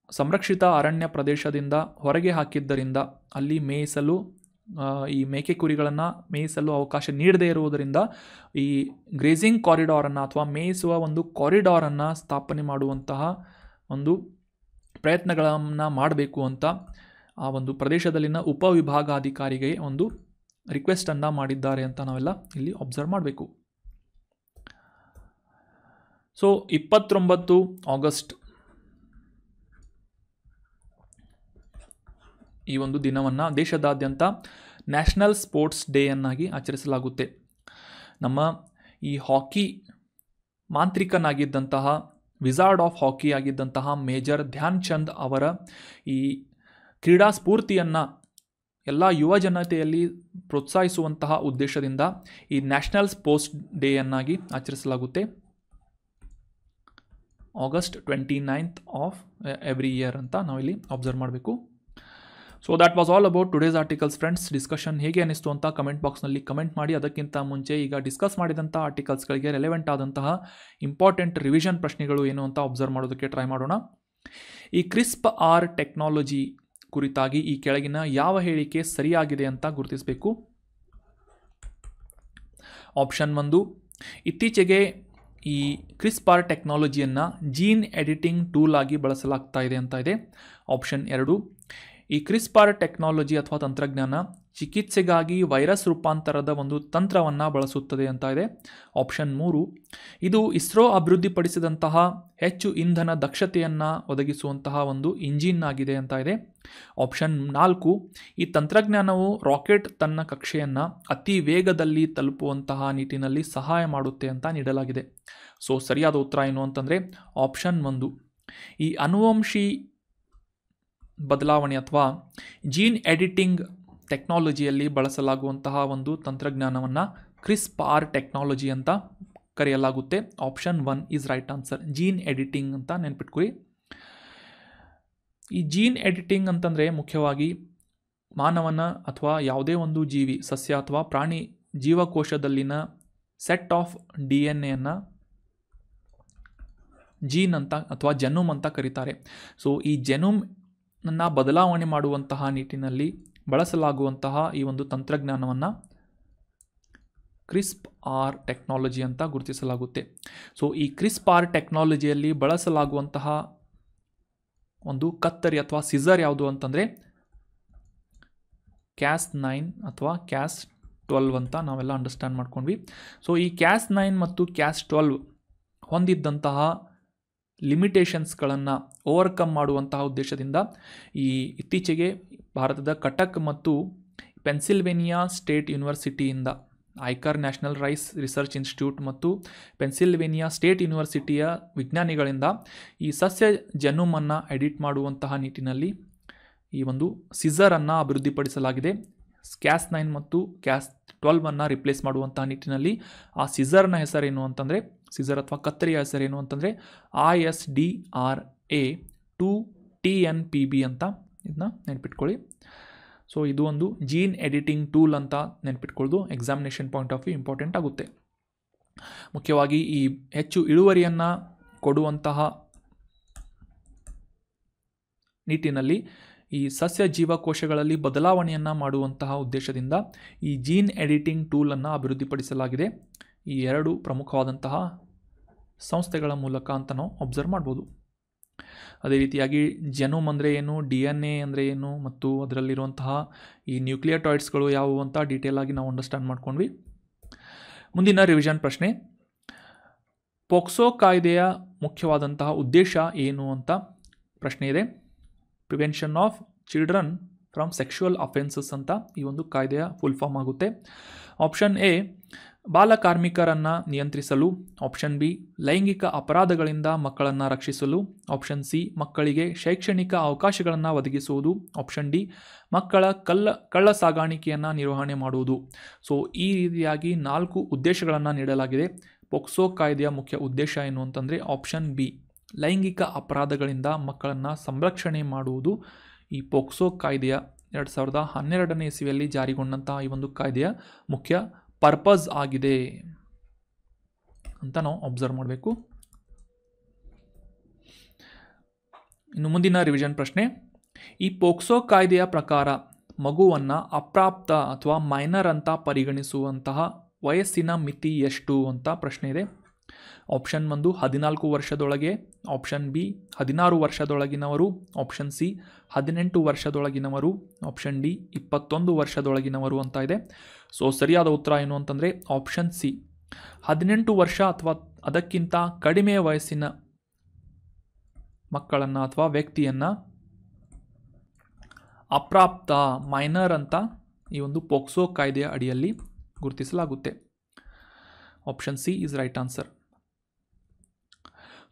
Speaker 1: ಸಂರಕ್ಷಿತ ಅರಣ್ಯ ಪ್ರದೇಶದಿಂದ ಹೊರಗೆ ಹಾಕಿದ್ದರಿಂದ ಅಲ್ಲಿ ಮೇಯಿಸಲು ಈ ಮೇಕೆ ಕುರಿಗಳನ್ನು ಮೇಯಿಸಲು ಅವಕಾಶ ನೀಡದೇ ಇರುವುದರಿಂದ ಈ ಗ್ರೇಜಿಂಗ್ ಕಾರಿಡಾರನ್ನು ಅಥವಾ ಮೇಯಿಸುವ ಒಂದು ಕಾರಿಡಾರನ್ನು ಸ್ಥಾಪನೆ ಮಾಡುವಂತಹ ಒಂದು ಪ್ರಯತ್ನಗಳನ್ನು ಮಾಡಬೇಕು ಅಂತ ಆ ಒಂದು ಪ್ರದೇಶದಲ್ಲಿನ ಉಪವಿಭಾಗಾಧಿಕಾರಿಗೆ ಒಂದು ರಿಕ್ವೆಸ್ಟನ್ನು ಮಾಡಿದ್ದಾರೆ ಅಂತ ನಾವೆಲ್ಲ ಇಲ್ಲಿ ಅಬ್ಸರ್ವ್ ಮಾಡಬೇಕು. ಸೊ 29 ಆಗಸ್ಟ್ ಈ ಒಂದು ದಿನವನ್ನು ದೇಶದಾದ್ಯಂತ ನ್ಯಾಷನಲ್ ಸ್ಪೋರ್ಟ್ಸ್ ಡೇಯನ್ನಾಗಿ ಆಚರಿಸಲಾಗುತ್ತೆ. ನಮ್ಮ ಈ ಹಾಕಿ ಮಾಂತ್ರಿಕನಾಗಿದ್ದಂತಹ ವಿಜಾರ್ಡ್ ಆಫ್ ಹಾಕಿ ಆಗಿದ್ದಂತಹ ಮೇಜರ್ ಧ್ಯಾನ್ ಚಂದ್ ಅವರ ಈ ಕ್ರೀಡಾ ಸ್ಫೂರ್ತಿಯನ್ನು ಎಲ್ಲ ಯುವ ಜನತೆಯಲ್ಲಿ ಪ್ರೋತ್ಸಾಹಿಸುವಂತಹ ಉದ್ದೇಶದಿಂದ ಈ ನ್ಯಾಷನಲ್ ಸ್ಪೋರ್ಟ್ಸ್ ಡೇಯನ್ನಾಗಿ ಆಚರಿಸಲಾಗುತ್ತೆ August 29th of every year ಅಂತ ನಾವಿಲ್ಲಿ ಅಬ್ಸರ್ವ್ ಮಾಡಬೇಕು. So that was all about today's articles friends. Discussion ಹೇಗೆ ಅನಿಸ್ತು ಅಂತ ಕಮೆಂಟ್ ಬಾಕ್ಸ್ನಲ್ಲಿ ಕಮೆಂಟ್ ಮಾಡಿ. ಅದಕ್ಕಿಂತ ಮುಂಚೆ ಈಗ ಡಿಸ್ಕಸ್ ಮಾಡಿದಂಥ ಆರ್ಟಿಕಲ್ಸ್ಗಳಿಗೆ ರೆಲೆವೆಂಟ್ ಆದಂತಹ ಇಂಪಾರ್ಟೆಂಟ್ ರಿವಿಷನ್ ಪ್ರಶ್ನೆಗಳು ಏನು ಅಂತ ಅಬ್ಸರ್ವ್ ಮಾಡೋದಕ್ಕೆ ಟ್ರೈ ಮಾಡೋಣ. ಈ CRISPR ಟೆಕ್ನಾಲಜಿ ಕುರಿತಾಗಿ ಈ ಕೆಳಗಿನ ಯಾವ ಹೇಳಿಕೆ ಸರಿಯಾಗಿದೆ ಅಂತ ಗುರುತಿಸಬೇಕು. ಆಪ್ಷನ್ 1, ಇತ್ತೀಚೆಗೆ ಈ CRISPR ಟೆಕ್ನಾಲಜಿಯನ್ನು ಜೀನ್ ಎಡಿಟಿಂಗ್ ಟೂಲ್ ಆಗಿ ಬಳಸಲಾಗ್ತಾ ಇದೆ ಅಂತ ಇದೆ. ಆಪ್ಷನ್ 2, ಈ CRISPR ಟೆಕ್ನಾಲಜಿ ಅಥವಾ ತಂತ್ರಜ್ಞಾನ ಚಿಕಿತ್ಸೆಗಾಗಿ ವೈರಸ್ ರೂಪಾಂತರದ ಒಂದು ತಂತ್ರವನ್ನು ಬಳಸುತ್ತದೆ ಅಂತ ಇದೆ. ಆಪ್ಷನ್ 3, ಇದು ಇಸ್ರೋ ಅಭಿವೃದ್ಧಿಪಡಿಸಿದಂತಹ ಹೆಚ್ಚು ಇಂಧನ ದಕ್ಷತೆಯನ್ನು ಒದಗಿಸುವಂತಹ ಒಂದು ಇಂಜಿನ್ ಆಗಿದೆ ಅಂತ ಇದೆ. ಆಪ್ಷನ್ 4, ಈ ತಂತ್ರಜ್ಞಾನವು ರಾಕೆಟ್ ತನ್ನ ಕಕ್ಷೆಯನ್ನು ಅತಿ ವೇಗದಲ್ಲಿ ತಲುಪುವಂತಹ ನಿಟ್ಟಿನಲ್ಲಿ ಸಹಾಯ ಮಾಡುತ್ತೆ ಅಂತ ನೀಡಲಾಗಿದೆ. ಸೊ ಸರಿಯಾದ ಉತ್ತರ ಏನು ಅಂತಂದರೆ ಆಪ್ಷನ್ 1, ಈ ಅನುವಂಶಿ ಬದಲಾವಣೆ ಅಥವಾ ಜೀನ್ ಎಡಿಟಿಂಗ್ ಟೆಕ್ನಾಲಜಿಯಲ್ಲಿ ಬಳಸಲಾಗುವಂತಹ ಒಂದು ತಂತ್ರಜ್ಞಾನವನ್ನು CRISPR ಟೆಕ್ನಾಲಜಿ ಅಂತ ಕರೆಯಲಾಗುತ್ತೆ. Option 1 is right answer. Gene editing ಅಂತ ನೆನ್ಪಿಟ್ಕೊಳ್ಳಿ. ಈ ಜೀನ್ ಎಡಿಟಿಂಗ್ ಅಂತಂದರೆ ಮುಖ್ಯವಾಗಿ ಮಾನವನ ಅಥವಾ ಯಾವುದೇ ಒಂದು ಜೀವಿ, ಸಸ್ಯ ಅಥವಾ ಪ್ರಾಣಿ ಜೀವಕೋಶದಲ್ಲಿನ ಸೆಟ್ ಆಫ್ DNA ಜೀನ್ ಅಂತ ಅಥವಾ ಜೆನೋಮ್ ಅಂತ ಕರೀತಾರೆ. ಸೊ ಈ ಜೆನೋಮ್ನ ಬದಲಾವಣೆ ಮಾಡುವಂತಹ ನಿಟ್ಟಿನಲ್ಲಿ ಬಳಸಲಾಗುವಂತಹ ಈ ಒಂದು ತಂತ್ರಜ್ಞಾನವನ್ನು CRISPR ಟೆಕ್ನಾಲಜಿ ಅಂತ ಗುರುತಿಸಲಾಗುತ್ತೆ. ಸೊ ಈ CRISPR ಟೆಕ್ನಾಲಜಿಯಲ್ಲಿ ಬಳಸಲಾಗುವಂತಹ ಒಂದು ಕತ್ತರಿ ಅಥವಾ ಸಿಸರ್ ಯಾವುದು ಅಂತಂದರೆ Cas9 ಅಥವಾ Cas12 ಅಂತ ನಾವೆಲ್ಲ ಅಂಡರ್ಸ್ಟ್ಯಾಂಡ್ ಮಾಡ್ಕೊಂಡ್ವಿ. ಸೊ ಈ Cas9 ಮತ್ತು Cas12 ಹೊಂದಿದ್ದಂತಹ ಲಿಮಿಟೇಷನ್ಸ್ಗಳನ್ನು ಓವರ್ಕಮ್ ಮಾಡುವಂತಹ ಉದ್ದೇಶದಿಂದ ಈ ಇತ್ತೀಚೆಗೆ ಭಾರತದ ಕಟಕ್ ಮತ್ತು ಪೆನ್ಸಿಲ್ವೇನಿಯಾ ಸ್ಟೇಟ್ ಯೂನಿವರ್ಸಿಟಿಯಿಂದ ICAR national rice research institute ಮತ್ತು ಪೆನ್ಸಿಲ್ವೇನಿಯಾ ಸ್ಟೇಟ್ ಯೂನಿವರ್ಸಿಟಿಯ ವಿಜ್ಞಾನಿಗಳಿಂದ ಈ ಸಸ್ಯ ಜೆನೋಮನ್ನು ಎಡಿಟ್ ಮಾಡುವಂತಹ ನಿಟ್ಟಿನಲ್ಲಿ ಈ ಒಂದು ಸಿಸರನ್ನು ಅಭಿವೃದ್ಧಿಪಡಿಸಲಾಗಿದೆ. Cas9 ಮತ್ತು Cas12 ರಿಪ್ಲೇಸ್ ಮಾಡುವಂತಹ ನಿಟ್ಟಿನಲ್ಲಿ ಆ ಸಿಸರ್ನ ಹೆಸರೇನು ಅಂತಂದರೆ, ಸಿಸರ್ ಅಥವಾ ಕತ್ತರಿಯ ಹೆಸರೇನು ಅಂತಂದರೆ ISDRA2TNPB ಅಂತ ಇದನ್ನ ನೆನ್ಪಿಟ್ಕೊಳ್ಳಿ. ಸೊ ಇದು ಒಂದು ಜೀನ್ ಎಡಿಟಿಂಗ್ ಟೂಲ್ ಅಂತ ನೆನ್ಪಿಟ್ಕೊಳ್ಳೋದು examination point of view important ಆಗುತ್ತೆ. ಮುಖ್ಯವಾಗಿ ಈ ಹೆಚ್ಚು ಇಳುವರಿಯನ್ನು ಕೊಡುವಂತಹ ನಿಟ್ಟಿನಲ್ಲಿ ಈ ಸಸ್ಯ ಜೀವಕೋಶಗಳಲ್ಲಿ ಬದಲಾವಣೆಯನ್ನು ಮಾಡುವಂತಹ ಉದ್ದೇಶದಿಂದ ಈ ಜೀನ್ ಎಡಿಟಿಂಗ್ ಟೂಲನ್ನು ಅಭಿವೃದ್ಧಿಪಡಿಸಲಾಗಿದೆ. ಈ 2 ಪ್ರಮುಖವಾದಂತಹ ಸಂಸ್ಥೆಗಳ ಮೂಲಕ ಅಂತ ನಾವು ಅಬ್ಸರ್ವ್ ಮಾಡ್ಬೋದು. ಅದೇ ರೀತಿಯಾಗಿ ಜೆನೋಮ್ ಅಂದರೆ ಏನು, DNA ಅಂದರೆ ಏನು ಮತ್ತು ಅದರಲ್ಲಿರುವಂತಹ ಈ ನ್ಯೂಕ್ಲಿಯೋಟೈಡ್ಸ್ಗಳು ಯಾವುವು ಅಂತ ಡೀಟೇಲ್ ಆಗಿ ನಾವು ಅಂಡರ್ಸ್ಟ್ಯಾಂಡ್ ಮಾಡ್ಕೊಂಡ್ವಿ. ಮುಂದಿನ ರಿವಿಷನ್ ಪ್ರಶ್ನೆ, ಪೋಕ್ಸೋ ಕಾಯ್ದೆಯ ಮುಖ್ಯವಾದಂತಹ ಉದ್ದೇಶ ಏನು ಅಂತ ಪ್ರಶ್ನೆ ಇದೆ. Prevention of children from sexual offences ಅಂತ ಈ ಒಂದು ಕಾಯ್ದೆಯ ಫುಲ್ ಫಾರ್ಮ್ ಆಗುತ್ತೆ. ಆಪ್ಷನ್ ಎ, ಬಾಲ ಕಾರ್ಮಿಕರನ್ನು ನಿಯಂತ್ರಿಸಲು. ಆಪ್ಷನ್ ಬಿ, ಲೈಂಗಿಕ ಅಪರಾಧಗಳಿಂದ ಮಕ್ಕಳನ್ನು ರಕ್ಷಿಸಲು. ಆಪ್ಷನ್ ಸಿ, ಮಕ್ಕಳಿಗೆ ಶೈಕ್ಷಣಿಕ ಅವಕಾಶಗಳನ್ನು ಒದಗಿಸುವುದು. ಆಪ್ಷನ್ ಡಿ, ಮಕ್ಕಳ ಕಳ್ಳ ಸಾಗಾಣಿಕೆಯನ್ನು ನಿರ್ವಹಣೆ ಮಾಡುವುದು. ಸೊ ಈ ರೀತಿಯಾಗಿ 4 ಉದ್ದೇಶಗಳನ್ನು ನೀಡಲಾಗಿದೆ. ಪೋಕ್ಸೋ ಕಾಯ್ದೆಯ ಮುಖ್ಯ ಉದ್ದೇಶ ಏನು ಅಂತಂದರೆ ಆಪ್ಷನ್ ಬಿ, ಲೈಂಗಿಕ ಅಪರಾಧಗಳಿಂದ ಮಕ್ಕಳನ್ನು ಸಂರಕ್ಷಣೆ ಮಾಡುವುದು. ಈ ಪೋಕ್ಸೋ ಕಾಯ್ದೆಯ 2012ನೇ ಇಸವಿಯಲ್ಲಿ ಜಾರಿಗೊಂಡಂತಹ ಈ ಒಂದು ಕಾಯ್ದೆಯ ಮುಖ್ಯ ಪರ್ಪಸ್ ಆಗಿದೆ ಅಂತ ನಾವು ಅಬ್ಸರ್ವ್ ಮಾಡಬೇಕು. ಇನ್ನು ಮುಂದಿನ ರಿವಿಷನ್ ಪ್ರಶ್ನೆ, ಈ ಪೋಕ್ಸೋ ಕಾಯ್ದೆಯ ಪ್ರಕಾರ ಮಗುವನ್ನು ಅಪ್ರಾಪ್ತ ಅಥವಾ ಮೈನರ್ ಅಂತ ಪರಿಗಣಿಸುವಂತಹ ವಯಸ್ಸಿನ ಮಿತಿ ಎಷ್ಟು ಅಂತ ಪ್ರಶ್ನೆ ಇದೆ. ಆಪ್ಷನ್ 1 14 ವರ್ಷದೊಳಗೆ. ಆಪ್ಷನ್ ಬಿ 16 ವರ್ಷದೊಳಗಿನವರು. ಆಪ್ಷನ್ ಸಿ 18 ವರ್ಷದೊಳಗಿನವರು. ಆಪ್ಷನ್ ಡಿ 21 ವರ್ಷದೊಳಗಿನವರು ಅಂತ ಇದೆ. ಸೊ ಸರಿಯಾದ ಉತ್ತರ ಏನು ಅಂತಂದರೆ ಆಪ್ಷನ್ ಸಿ, 18 ವರ್ಷ ಅಥವಾ ಅದಕ್ಕಿಂತ ಕಡಿಮೆ ವಯಸ್ಸಿನ ಮಕ್ಕಳನ್ನು ಅಥವಾ ವ್ಯಕ್ತಿಯನ್ನು ಅಪ್ರಾಪ್ತ ಮೈನರ್ ಅಂತ ಈ ಒಂದು ಪೋಕ್ಸೋ ಕಾಯ್ದೆಯ ಅಡಿಯಲ್ಲಿ ಗುರುತಿಸಲಾಗುತ್ತೆ. Option C is right answer.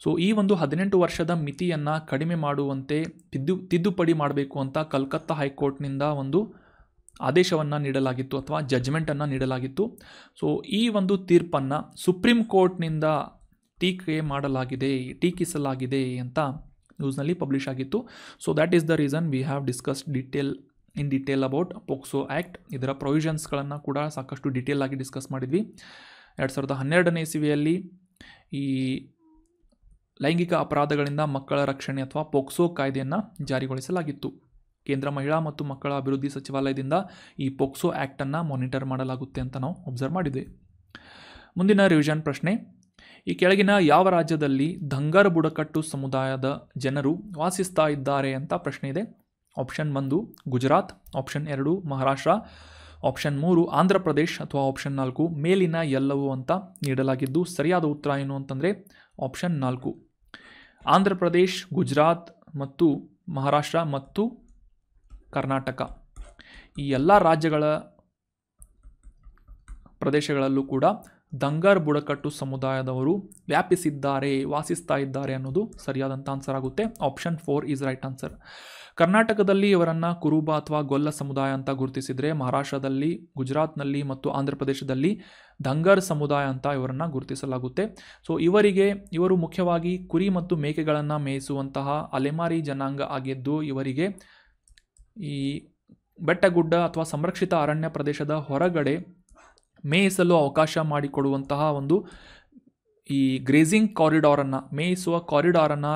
Speaker 1: So ಈ ಒಂದು 18 ವರ್ಷದ ಮಿತಿಯನ್ನು ಕಡಿಮೆ ಮಾಡುವಂತೆ ತಿದ್ದುಪಡಿ ಮಾಡಬೇಕು ಅಂತ ಕಲ್ಕತ್ತಾ ಹೈಕೋರ್ಟ್ನಿಂದ ಒಂದು ಆದೇಶವನ್ನು ನೀಡಲಾಗಿತ್ತು ಅಥವಾ ಜಡ್ಜ್ಮೆಂಟನ್ನು ನೀಡಲಾಗಿತ್ತು. ಸೊ ಈ ಒಂದು ತೀರ್ಪನ್ನು ಸುಪ್ರೀಂ ಕೋರ್ಟ್ನಿಂದ ಟೀಕಿಸಲಾಗಿದೆ ಅಂತ ನ್ಯೂಸ್ನಲ್ಲಿ ಪಬ್ಲಿಷ್ ಆಗಿತ್ತು. So that is the reason we have discussed in detail about POCSO act. ಇದರ ಪ್ರೊವಿಷನ್ಸ್ಗಳನ್ನು ಕೂಡ ಸಾಕಷ್ಟು ಡೀಟೇಲ್ ಆಗಿ ಡಿಸ್ಕಸ್ ಮಾಡಿದ್ವಿ. 2012ನೇ ಇಸವಿಯಲ್ಲಿ ಈ ಲೈಂಗಿಕ ಅಪರಾಧಗಳಿಂದ ಮಕ್ಕಳ ರಕ್ಷಣೆ ಅಥವಾ ಪೋಕ್ಸೋ ಕಾಯ್ದೆಯನ್ನು ಜಾರಿಗೊಳಿಸಲಾಗಿತ್ತು. ಕೇಂದ್ರ ಮಹಿಳಾ ಮತ್ತು ಮಕ್ಕಳ ಅಭಿವೃದ್ಧಿ ಸಚಿವಾಲಯದಿಂದ ಈ ಪೋಕ್ಸೋ ಆ್ಯಕ್ಟನ್ನು ಮಾನಿಟರ್ ಮಾಡಲಾಗುತ್ತೆ ಅಂತ ನಾವು ಅಬ್ಸರ್ವ್ ಮಾಡಿದ್ವಿ. ಮುಂದಿನ ರಿವಿಷನ್ ಪ್ರಶ್ನೆ, ಈ ಕೆಳಗಿನ ಯಾವ ರಾಜ್ಯದಲ್ಲಿ ಧಂಗರ್ ಬುಡಕಟ್ಟು ಸಮುದಾಯದ ಜನರು ವಾಸಿಸ್ತಾ ಇದ್ದಾರೆ ಅಂತ ಪ್ರಶ್ನೆ ಇದೆ. Option 1 Gujarat, option 2 Maharashtra, option 3 Andhra Pradesh ಅಥವಾ ಆಪ್ಷನ್ 4 ಮೇಲಿನ ಎಲ್ಲವೂ ಅಂತ ನೀಡಲಾಗಿದ್ದು ಸರಿಯಾದ ಉತ್ತರ ಏನು ಅಂತಂದರೆ ಆಪ್ಷನ್ 4 ಆಂಧ್ರ ಪ್ರದೇಶ್, ಗುಜರಾತ್ ಮತ್ತು ಮಹಾರಾಷ್ಟ್ರ ಮತ್ತು ಕರ್ನಾಟಕ ಈ ಎಲ್ಲ ರಾಜ್ಯಗಳ ಪ್ರದೇಶಗಳಲ್ಲೂ ಕೂಡ ಧಂಗರ್ ಬುಡಕಟ್ಟು ಸಮುದಾಯದವರು ವಾಸಿಸ್ತಾ ಇದ್ದಾರೆ ಅನ್ನೋದು ಸರಿಯಾದಂಥ ಆನ್ಸರ್ ಆಗುತ್ತೆ. Option 4 is right answer. ಕರ್ನಾಟಕದಲ್ಲಿ ಇವರನ್ನು ಕುರುಬ ಅಥವಾ ಗೊಲ್ಲ ಸಮುದಾಯ ಅಂತ ಗುರುತಿಸಿದರೆ, ಮಹಾರಾಷ್ಟ್ರದಲ್ಲಿ, ಗುಜರಾತ್ನಲ್ಲಿ ಮತ್ತು ಆಂಧ್ರ ಪ್ರದೇಶದಲ್ಲಿ ಧಂಗರ್ ಸಮುದಾಯ ಅಂತ ಇವರನ್ನು ಗುರುತಿಸಲಾಗುತ್ತೆ. ಸೊ ಇವರು ಮುಖ್ಯವಾಗಿ ಕುರಿ ಮತ್ತು ಮೇಕೆಗಳನ್ನು ಮೇಯಿಸುವಂತಹ ಅಲೆಮಾರಿ ಜನಾಂಗ ಆಗಿದ್ದು, ಇವರಿಗೆ ಈ ಬೆಟ್ಟಗುಡ್ಡ ಅಥವಾ ಸಂರಕ್ಷಿತ ಅರಣ್ಯ ಪ್ರದೇಶದ ಹೊರಗಡೆ ಮೇಯಿಸಲು ಅವಕಾಶ ಮಾಡಿಕೊಡುವಂತಹ ಒಂದು ಈ ಗ್ರೇಜಿಂಗ್ ಕಾರಿಡಾರನ್ನು, ಮೇಯಿಸುವ ಕಾರಿಡಾರನ್ನು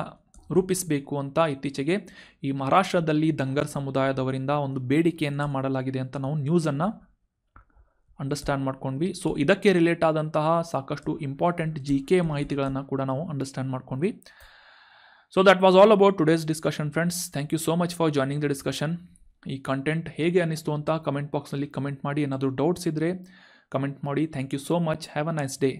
Speaker 1: ರೂಪಿಸಬೇಕು ಅಂತ ಇತ್ತೀಚೆಗೆ ಈ ಮಹಾರಾಷ್ಟ್ರದಲ್ಲಿ ಧಂಗರ್ ಸಮುದಾಯದವರಿಂದ ಒಂದು ಬೇಡಿಕೆಯನ್ನು ಮಾಡಲಾಗಿದೆ ಅಂತ ನಾವು ನ್ಯೂಸನ್ನು ಅಂಡರ್ಸ್ಟ್ಯಾಂಡ್ ಮಾಡ್ಕೊಂಡ್ವಿ. ಸೊ ಇದಕ್ಕೆ ರಿಲೇಟ್ ಆದಂತಹ ಸಾಕಷ್ಟು ಇಂಪಾರ್ಟೆಂಟ್ GK ಮಾಹಿತಿಗಳನ್ನು ಕೂಡ ನಾವು ಅಂಡರ್ಸ್ಟ್ಯಾಂಡ್ ಮಾಡ್ಕೊಂಡ್ವಿ. So that was all about today's discussion friends. Thank you so much for joining the discussion. ಈ ಕಂಟೆಂಟ್ ಹೇಗೆ ಅನ್ನಿಸ್ತು ಅಂತ ಕಮೆಂಟ್ ಬಾಕ್ಸ್ನಲ್ಲಿ ಕಮೆಂಟ್ ಮಾಡಿ. ಏನಾದರೂ ಡೌಟ್ಸ್ ಇದ್ದರೆ ಕಮೆಂಟ್ ಮಾಡಿ. Thank you so much. Have a nice day.